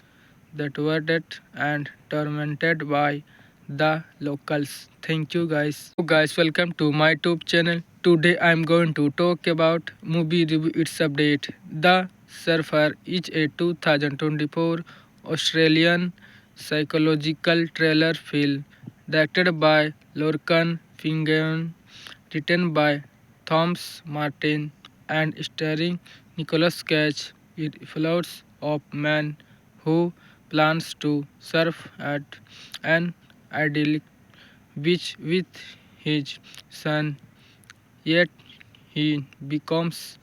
thwarted and tormented by the locals. Thank you guys. So guys, welcome to my YouTube channel. Today I am going to talk about movie review its update. The Surfer is a 2024 Australian psychological thriller film directed by Lorcan Finnegan, written by Thomas Martin and starring Nicholas Cage. It follows a man who plans to surf at an idyllic beach with his son, yet he becomes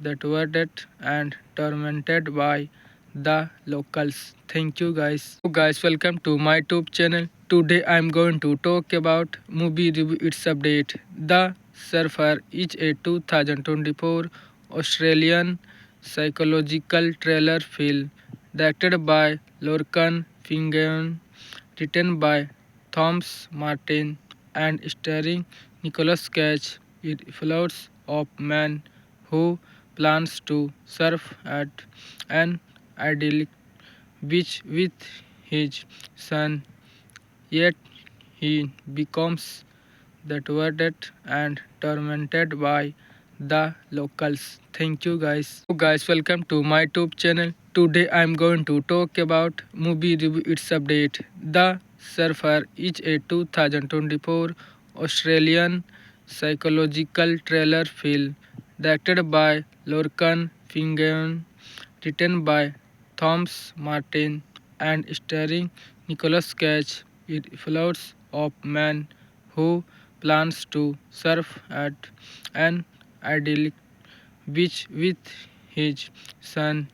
thwarted and tormented by the locals. Thank you guys. So guys, welcome to my YouTube channel. Today I am going to talk about movie review its update. The Surfer is a 2024 Australian psychological thriller film directed by Lorcan Finnegan, written by Thomas Martin and starring Nicholas Cage. It follows a man who plans to surf at an idyllic beach with his son, yet he becomes thwarted and tormented by the locals. Thank you guys. So guys, welcome to my YouTube channel. Today I am going to talk about movie review its update. The Surfer is a 2024 Australian psychological thriller film directed by Lorcan Finnegan, written by Thomas Martin and starring Nicholas Cage. It follows a man who plans to surf at an idyllic beach with his son,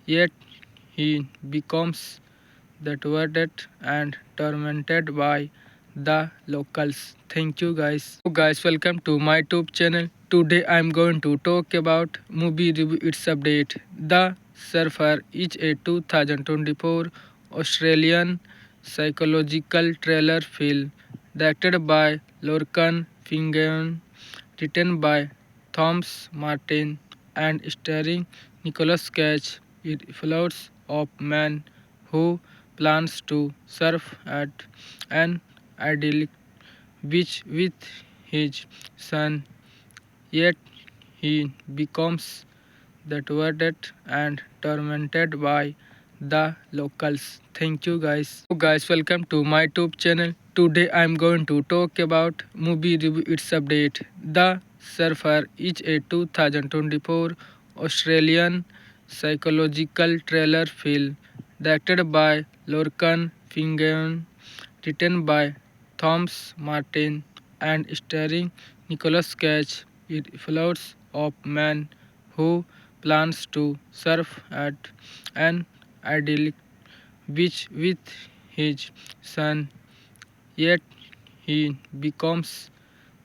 yet he becomes thwarted and tormented by the locals. Thank you guys. So guys, welcome to my YouTube channel. Today I am going to talk about movie review its update. The Surfer is a 2024 Australian psychological thriller film directed by Lorcan Finnegan, written by Thomas Martin and starring Nicholas Cage. It follows a man who plans to surf at an idyllic beach with his son, yet he becomes thwarted and tormented by the locals. Thank you guys. So guys, welcome to my YouTube channel. Today I am going to talk about movie review its update. The Surfer is a 2024 Australian psychological thriller film directed by Lorcan Finnegan, written by Thomas Martin and starring Nicholas Cage. It follows a man who plans to surf at an idyllic beach with his son, yet he becomes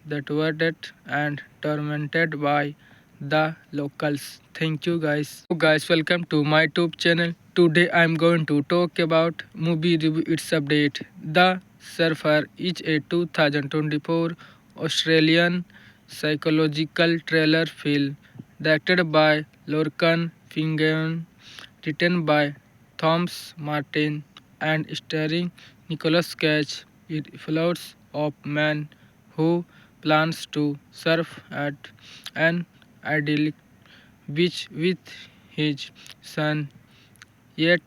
thwarted and tormented by the locals. Thank you guys. So guys, welcome to my YouTube channel. Today I am going to talk about movie review its update. The Surfer is a 2024 Australian psychological thriller film directed by Lorcan Finnegan, written by Thomas Martin and starring Nicholas Cage. It follows a man who plans to surf at an idyllic beach with his son, yet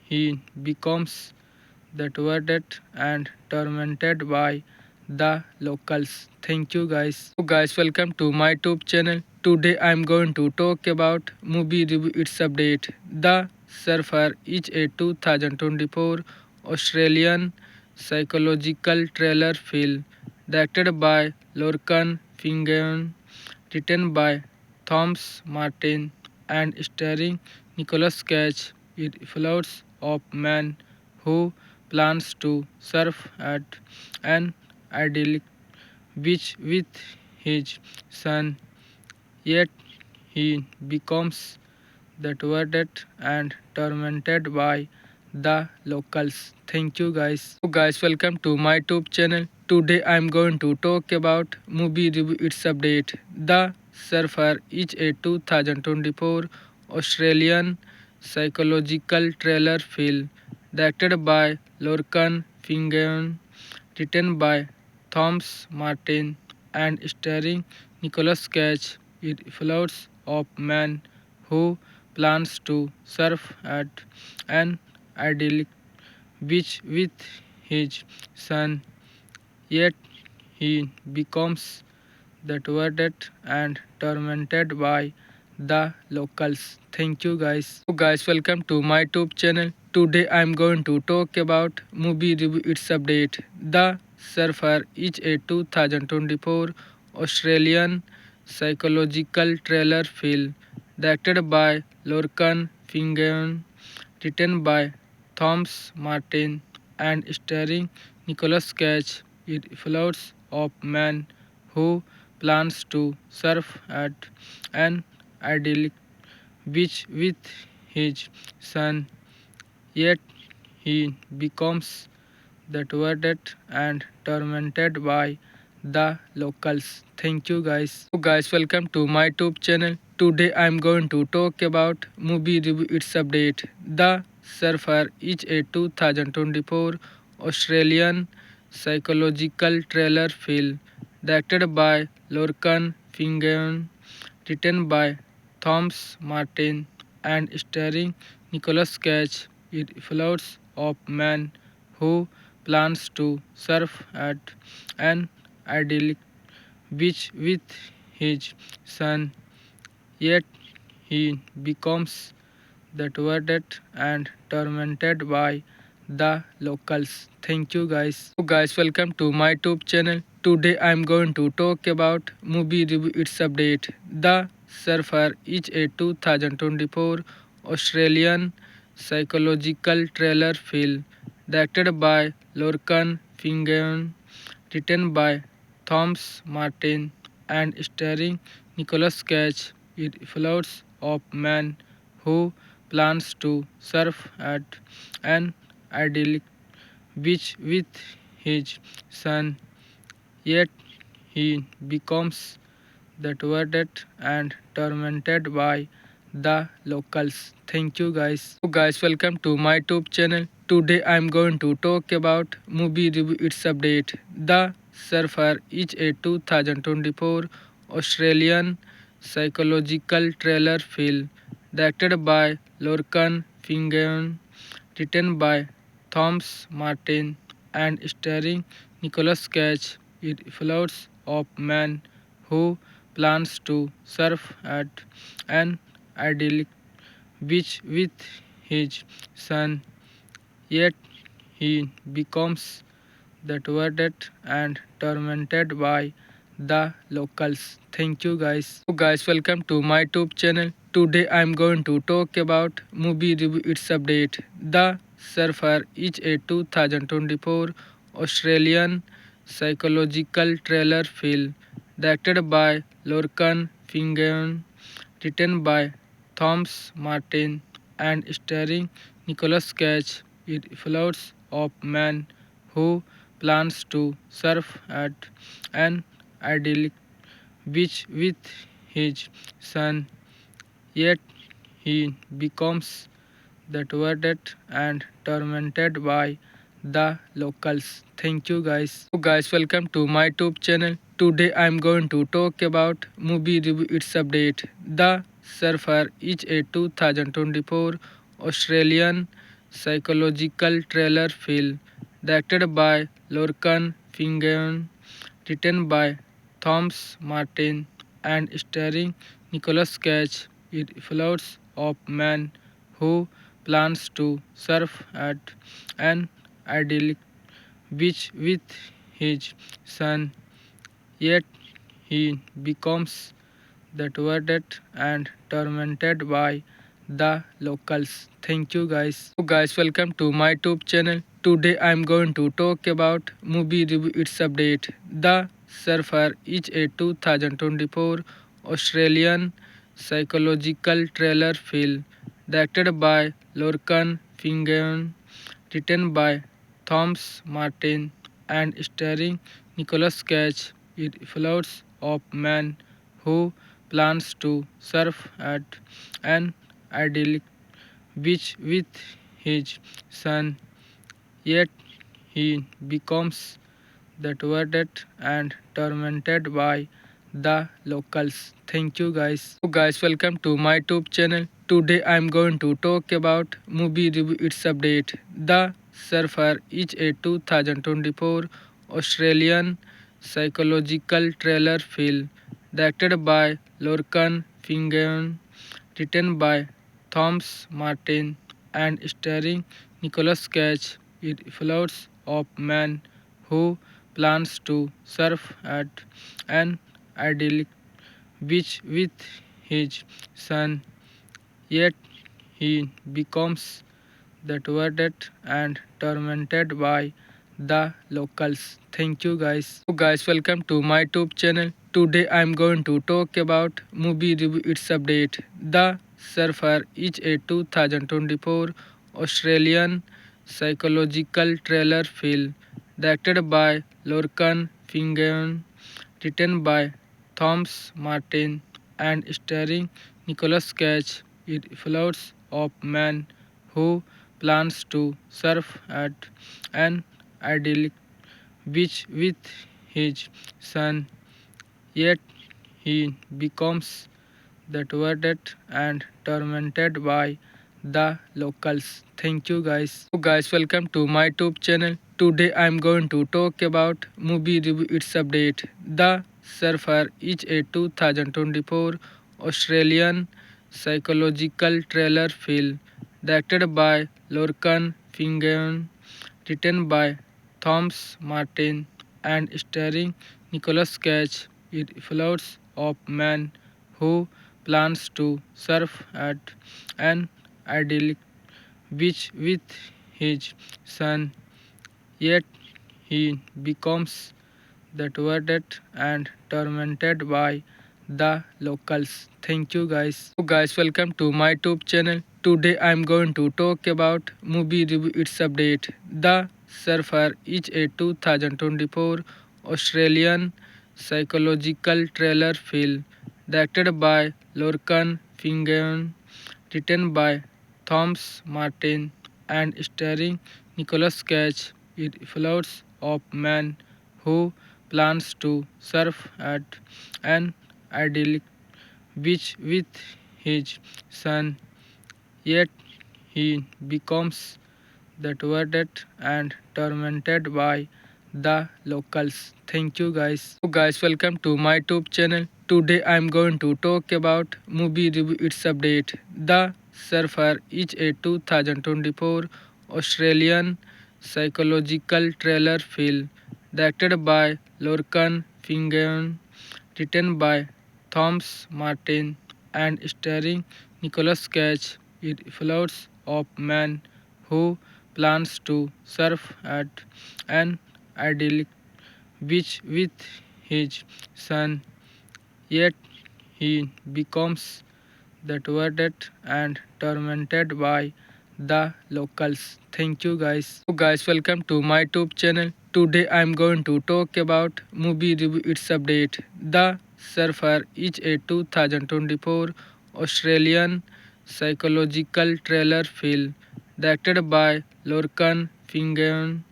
he becomes thwarted and tormented by the locals. Thank you guys. So guys, welcome to my YouTube channel. Today I am going to talk about movie review its update. The Surfer is a 2024 Australian psychological thriller film directed by Lorcan Finnegan, written by Thomas Martin and starring Nicholas Cage. It follows a man who plans to surf at an idyllic beach with his son, yet he becomes thwarted and tormented by the locals. Thank you guys. So guys, welcome to my YouTube channel. Today I am going to talk about movie review its update. The Surfer is a 2024 Australian psychological thriller film directed by Lorcan Finnegan, written by Thomas Martin and starring Nicolas Cage. It follows a man who plans to surf at an idyllic beach with his son, yet he becomes thwarted and tormented by the locals. Thank you guys. So guys, welcome to my YouTube channel. Today I am going to talk about movie review its update. The Surfer is a 2024 Australian psychological thriller film directed by Lorcan Finnegan, written by Thomas Martin and starring Nicolas Cage. It follows a man who plans to surf at an idyllic beach with his son, yet he becomes thwarted and tormented by the locals. Thank you guys. So guys, welcome to my YouTube channel. Today I am going to talk about movie review its update. The Surfer is a 2024 Australian psychological thriller film directed by Lorcan Finnegan, written by Thomas Martin and starring Nicolas Cage. It follows a man who plans to surf at an idyllic beach with his son, yet he becomes thwarted and tormented by the locals. Thank you guys. So guys, welcome to my YouTube channel. Today I am going to talk about movie review its update. The Surfer is a 2024 Australian psychological thriller film directed by Lorcan Finnegan, written by Thomas Martin and starring Nicolas Cage. It follows a man who plans to surf at an idyllic beach with his son, yet he becomes thwarted and tormented by the locals. Thank you guys. So guys, welcome to my YouTube channel. Today I am going to talk about movie review its update. The Surfer is a 2024 Australian psychological thriller film directed by Lorcan Finnegan, written by Thomas Martin and starring Nicolas Cage. It follows a man who plans to surf at an idyllic beach with his son, yet he becomes thwarted and tormented by the locals. Thank you guys. So guys, welcome to my YouTube channel. Today I am going to talk about movie review its update. The Surfer is a 2024 Australian psychological thriller film directed by Lorcan Finnegan, written by Thomas Martin and starring Nicolas Cage. It follows a man who plans to surf at an idyllic beach with his son, yet he becomes thwarted and tormented by the locals. Thank you guys. So guys, welcome to my YouTube channel. Today I am going to talk about movie review its update. The Surfer is a 2024 Australian psychological thriller film directed by Lorcan Finnegan, written by Thomas Martin and starring Nicolas Cage. It follows a man who plans to surf at an idyllic beach with his son, yet he becomes thwarted and tormented by the locals. Thank you guys. So guys, welcome to my YouTube channel. Today I am going to talk about movie review its update. The Surfer is a 2024 Australian psychological thriller film directed by Lorcan Finnegan, written by Thomas Martin and starring Nicolas Cage. It follows a man who plans to surf at an idyllic beach with his son, yet he becomes that were dead and tormented by the locals. Thank you guys. So guys, welcome to my YouTube channel. Today I am going to talk about movie review its update. The Surfer is a 2024 Australian psychological thriller film directed by Lorcan Finnegan, written by Thomas Martin and starring Nicolas Cage. It follows a man who plans to surf at an idyllic beach with his son, yet he becomes deterred and tormented by the locals. Thank you guys. So guys, welcome to my YouTube channel. Today I am going to talk about movie review its update. The Surfer is a 2024 Australian psychological thriller film directed by Lorcan Finnegan, written by Thomas Martin and starring Nicolas Cage. It follows a man who plans to surf at an idyllic beach with his son, yet he becomes deterred and tormented by the locals. Thank you guys. So guys, welcome to my YouTube channel. Today I am going to talk about movie review its update. The Surfer is a 2024 Australian psychological thriller film directed by Lorcan Finnegan, written by Thomas Martin and starring Nicolas Cage. It follows a man who plans to surf at an idyllic beach with his son, yet he becomes deterred and tormented by the locals. Thank you guys. So guys, welcome to my YouTube channel. Today I am going to talk about movie review its update. The Surfer is a 2024 Australian psychological thriller film directed by Lorcan Finnegan, written by Thomas Martin and starring Nicolas Cage. It follows a man who plans to surf at an idyllic beach with his son, yet he becomes deterred and tormented by the locals. Thank you guys. So guys, welcome to my YouTube channel. Today I am going to talk about movie review its update. The Surfer is a 2024 Australian psychological thriller film directed by Lorcan Finnegan, written by Thomas Martin and starring Nicolas Cage. It follows a man who plans to surf at an idyllic beach with his son, yet he becomes deterred and tormented by the locals. Thank you guys. So guys, welcome to my YouTube channel. Today I am going to talk about movie review its update. The Surfer is a 2024 Australian psychological thriller film directed by Lorcan Finnegan,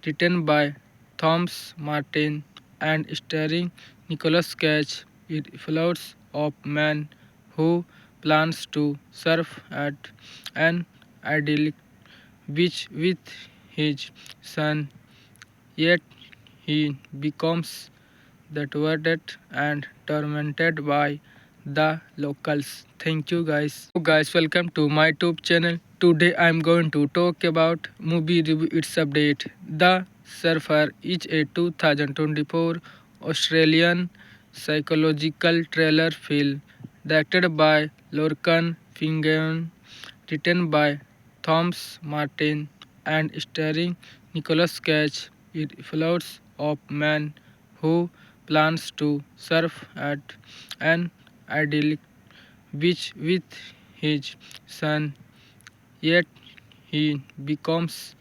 written by Thomas Martin and starring Nicolas Cage. It follows a man who plans to surf at an idyllic beach with his son, yet he becomes deterred and tormented by the locals. Thank you guys. So guys, welcome to my YouTube channel. Today I am going to talk about movie review its update. The Surfer is a 2024 Australian psychological thriller film directed by Lorcan Finnegan, written by Thomas Martin and starring Nicolas Cage. It follows a man who plans to surf at an idyllic beach with his son, yet he becomes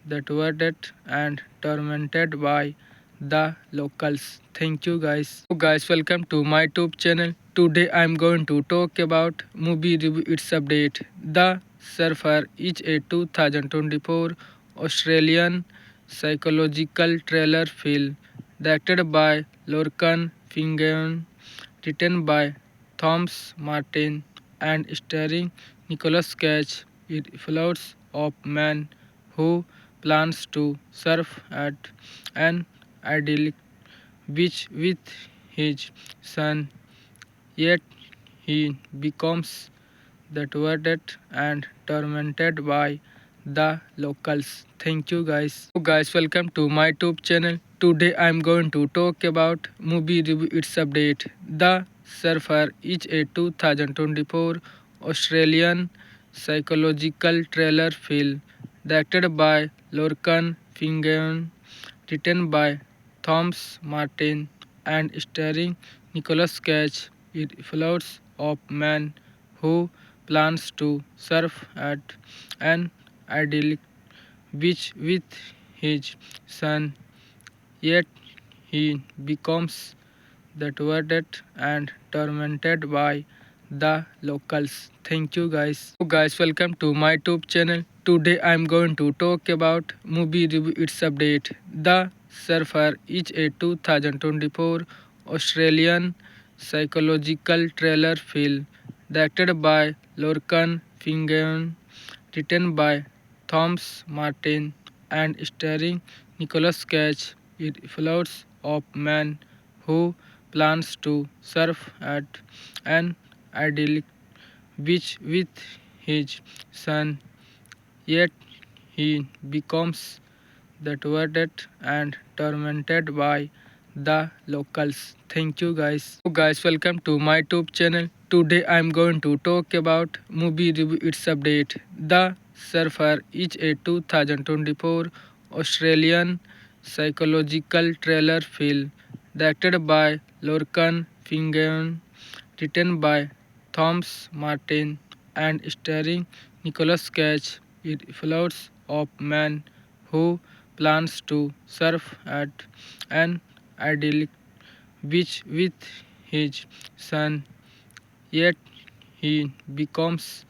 deterred and tormented by the locals. Thank you guys. So guys, welcome to my YouTube channel. Today I am going to talk about movie review its update. The Surfer is a 2024 Australian psychological thriller film directed by Lorcan Fingeon, written by Thomas Martin, and starring Nicholas Cage. It follows of man who plans to surf at an idyllic beach with his son, yet he becomes thwarted and tormented by the locals. Thank you guys. So guys, welcome to my YouTube channel. Today I am going to talk about movie review its update. The Surfer is a 2024 Australian psychological thriller film directed by Lorcan Fingeon, written by Thomas Martin, and starring Nicholas Cage. It follows of man who plans to surf at an idyllic beach with his son, yet he becomes thwarted and tormented by the locals. Thank you guys. So guys, welcome to my YouTube channel. Today I am going to talk about movie review its update. The Surfer is a 2024 Australian psychological thriller film directed by Lorcan Fingeon, written by Thomas Martin, and starring Nicholas Cage. It follows of man who plans to surf at an idyllic beach with his son, yet he becomes thwarted and tormented by the locals. Thank you guys. So guys, welcome to my YouTube channel. Today I am going to talk about movie review its update. The Surfer is a 2024 Australian psychological thriller film directed by Lorcan Fingeon, written by Thomas Martin, and starring Nicholas Cage. It follows of man who plans to surf at an idyllic beach with his son, yet he becomes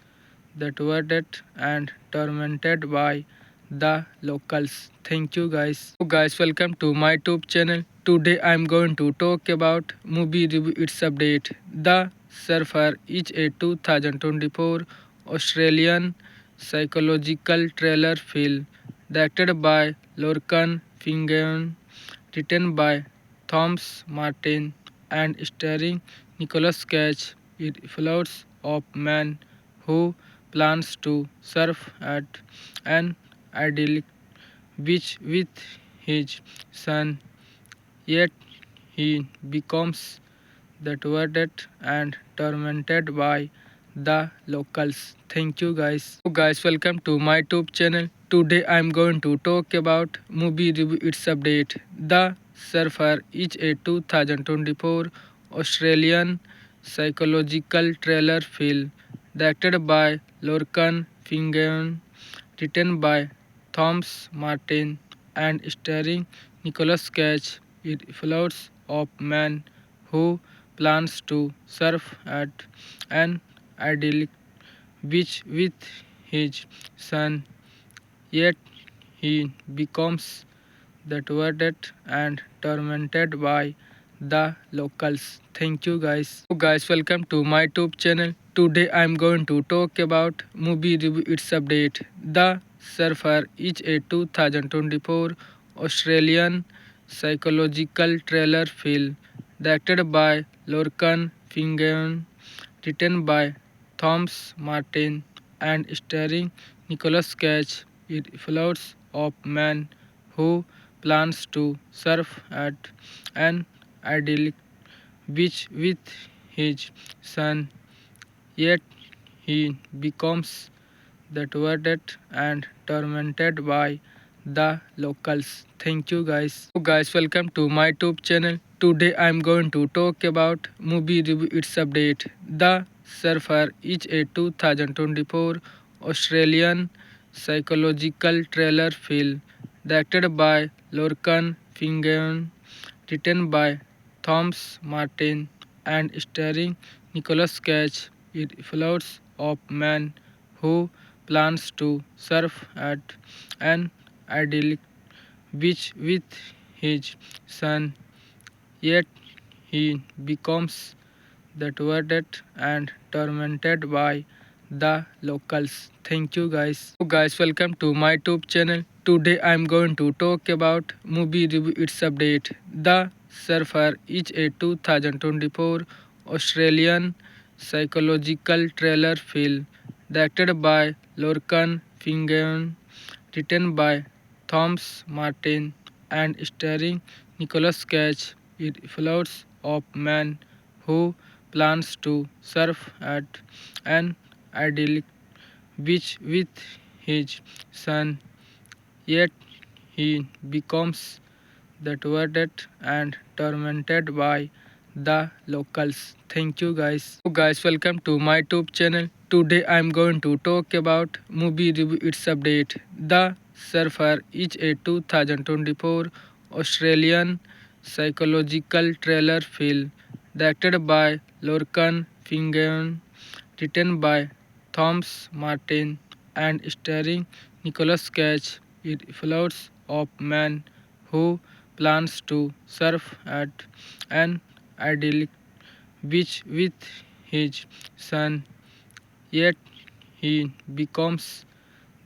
thwarted and tormented by the locals. Thank you guys. So guys, welcome to my YouTube channel. Today I am going to talk about movie review its update. The Surfer is a 2024 Australian psychological thriller film directed by Lorcan Fingeon, written by Thomas Martin, and starring Nicholas Cage. It follows of man who plans to surf at an idyllic beach with his son, yet he becomes thwarted and tormented by the locals. Thank you guys. So guys, welcome to my YouTube channel. Today I am going to talk about movie review its update. The Surfer is a 2024 Australian psychological thriller film directed by Lorcan Fingeon, written by Thomas Martin, and starring Nicholas Cage. It follows of man who plans to surf at an idyllic beach with his son, yet he becomes thwarted and tormented by the locals. Thank you guys. So guys, welcome to my YouTube channel. Today I am going to talk about movie review its update. The Surfer is a 2024 Australian psychological thriller film directed by Lorcan Fingeon, written by Thomas Martin, and starring Nicholas Cage. It follows of man who plans to surf at an idyllic beach with his son, yet he becomes thwarted and tormented by the locals. Thank you guys. So guys, welcome to my YouTube channel. Today I am going to talk about movie review its update. The Surfer is a 2024 Australian psychological thriller film directed by Lorcan Fingeon, written by Thomas Martin, and starring Nicholas Cage. It follows of man who plans to surf at an idyllic beach with his son, Yet he becomes deterred and tormented by the locals. Thank you guys. So guys, welcome to my YouTube channel. Today I am going to talk about movie review its update. The Surfer is a 2024 Australian psychological thriller film directed by Lorcan Finnegan, written by Thomas Martin and starring Nicholas Cage. It follows of man who plans to surf at an idyllic beach with his son, yet he becomes deterred and tormented by the locals. Thank you guys. So guys, welcome to my YouTube channel. Today I am going to talk about movie review its update. The Surfer is a 2024 Australian psychological thriller film directed by Lorcan Finnegan, written by Thomas Martin and starring Nicholas Cage. It follows of man who plans to surf at an idyllic beach with his son, yet he becomes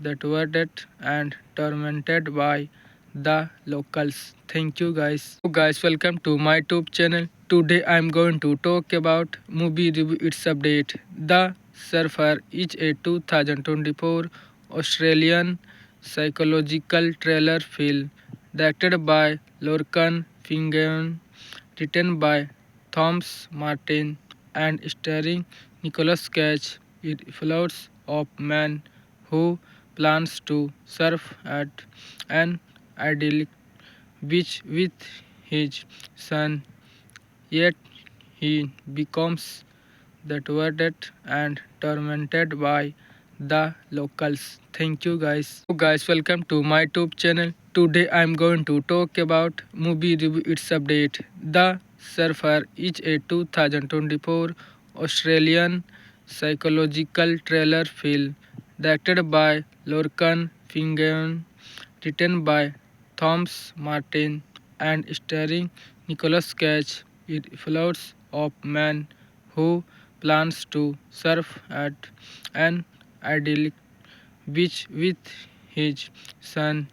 deterred and tormented by the locals. Thank you guys. So guys, welcome to my YouTube channel. Today I am going to talk about movie review its update. The Surfer is a 2024 Australian psychological thriller film directed by Lorcan Finnegan, written by Thomas Martin and starring Nicholas Cage. It follows of man who plans to surf at an idyllic beach with his son, yet he becomes deterred and tormented by the locals. Thank you guys. So guys, welcome to my YouTube channel. Today I am going to talk about movie review its update. The Surfer is a 2024 Australian psychological thriller film directed by Lorcan Finnegan, written by Thomas Martin and starring Nicholas Cage. It follows of man who plans to surf at an idyllic beach with his son,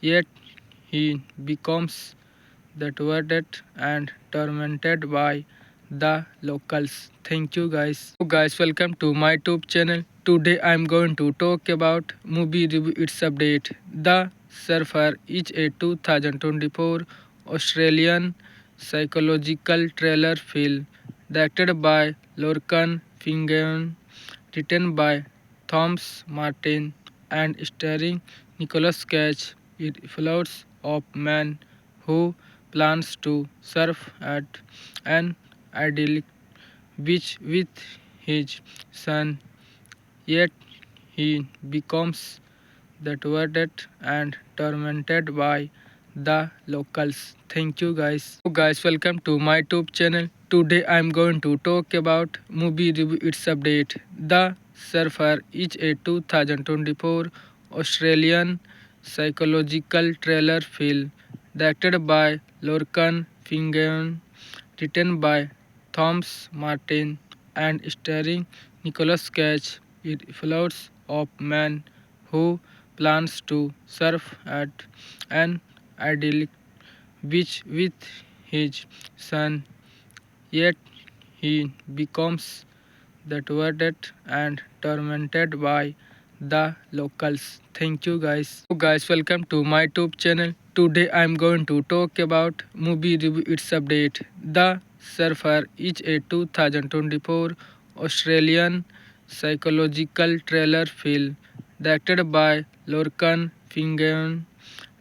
yet he becomes deterred and tormented by the locals. Thank you guys. So guys, welcome to my YouTube channel. Today I am going to talk about movie review its update. The Surfer is a 2024 Australian psychological thriller film directed by Lorcan Finnegan, written by Thomas Martin and starring Nicholas Cage. It follows of man who plans to surf at an idyllic beach with his son, yet he becomes deterred and tormented by the locals. Thank you guys. So guys, welcome to my YouTube channel. Today I am going to talk about movie review its update. The Surfer is a 2024 Australian psychological thriller film directed by Lorcan Finnegan, written by Thomas Martin and starring Nicholas Cage. It follows of man who plans to surf at an idyllic beach with his son, yet he becomes deterred and tormented by the locals. Thank you guys. So guys, welcome to my YouTube channel. Today I am going to talk about movie review its update. The Surfer is a 2024 Australian psychological thriller film directed by Lorcan Finnegan,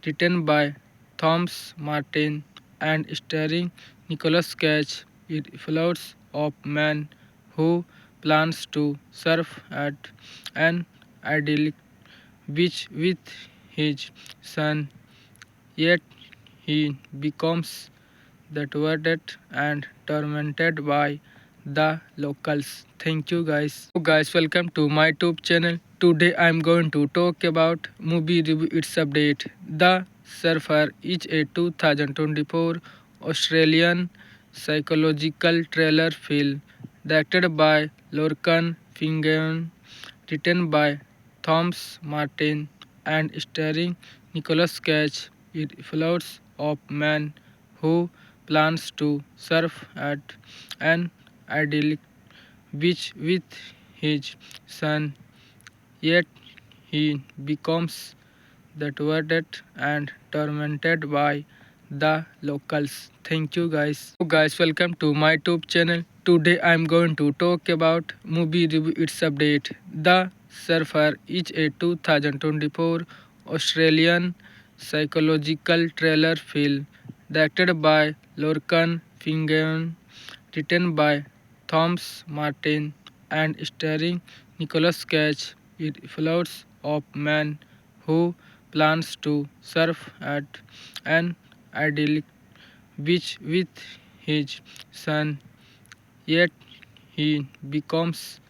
written by Thomas Martin and starring Nicholas Cage. It follows of man who plans to surf at an idyllic beach with his son, yet he becomes deterred and tormented by the locals. Thank you guys. So guys, welcome to my YouTube channel. Today I am going to talk about movie review its update. The Surfer is a 2024 Australian psychological thriller film directed by Lorcan Finnegan, written by Thomas Martin and starring Nicolas Cage. It follows a man who plans to surf at an idyllic beach with his son, yet he becomes thwarted and tormented by the locals. Thank you guys. So guys, welcome to my YouTube channel. Today I am going to talk about movie review its update. The Surfer is a 2024 Australian psychological thriller film directed by Lorcan Finnegan, written by Thomas Martin and starring Nicolas Cage. It follows a man who plans to surf at an idyllic beach with his son, yet he becomes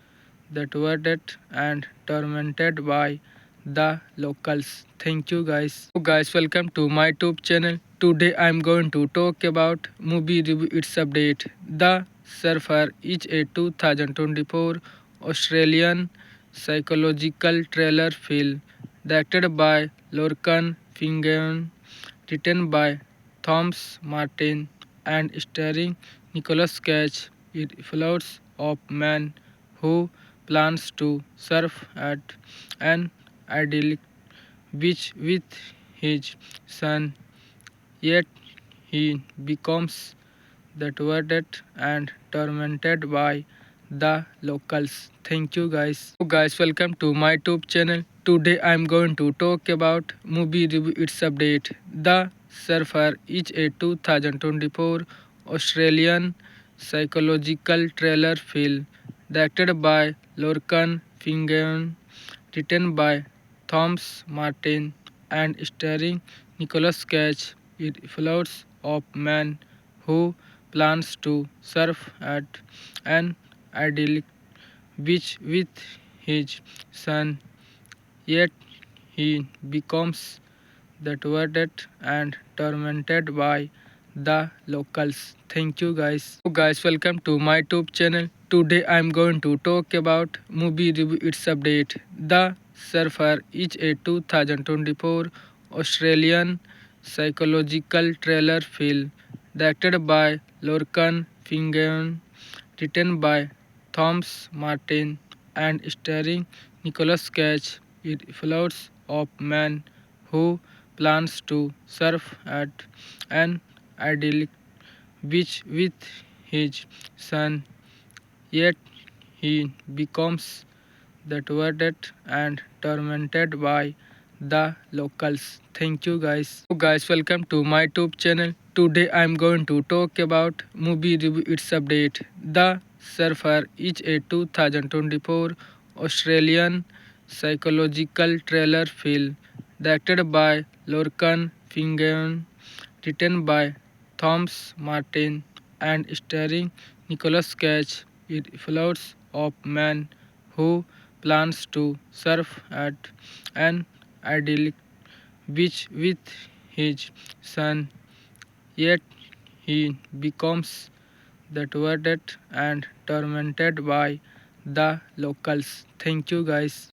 thwarted and tormented by the locals. Thank you guys. So guys, welcome to my YouTube channel. Today I am going to talk about movie review its update. The Surfer is a 2024 Australian psychological thriller film directed by Lorcan Finnegan, written by Thomas Martin and starring Nicolas Cage. It follows a man who plans to surf at an idyllic beach with his son, yet he becomes thwarted and tormented by the locals. Thank you guys. So guys, welcome to my YouTube channel. Today I am going to talk about movie review its update. The Surfer is a 2024 Australian psychological thriller film directed by Lorcan Finnegan, written by Thomas Martin and starring Nicolas Cage. It follows a man who plans to surf at an idyllic beach with his son, yet he becomes thwarted and tormented by the locals. Thank you guys. So guys, welcome to my YouTube channel. Today I am going to talk about movie review its update. The Surfer is a 2024 Australian psychological thriller film directed by Lorcan Finnegan, written by Thomas Martin and starring Nicolas Cage. It follows a man who plans to surf at an idyllic beach with his son, yet he becomes thwarted and tormented by the locals. Thank you guys. So guys, welcome to my YouTube channel. Today I am going to talk about movie review its update. The Surfer is a 2024 Australian psychological thriller film directed by Lorcan Finnegan, written by Thomas Martin and starring Nicolas Cage. It follows a man who plans to surf at an idyllic beach with his son, yet he becomes thwarted and tormented by the locals. Thank you guys.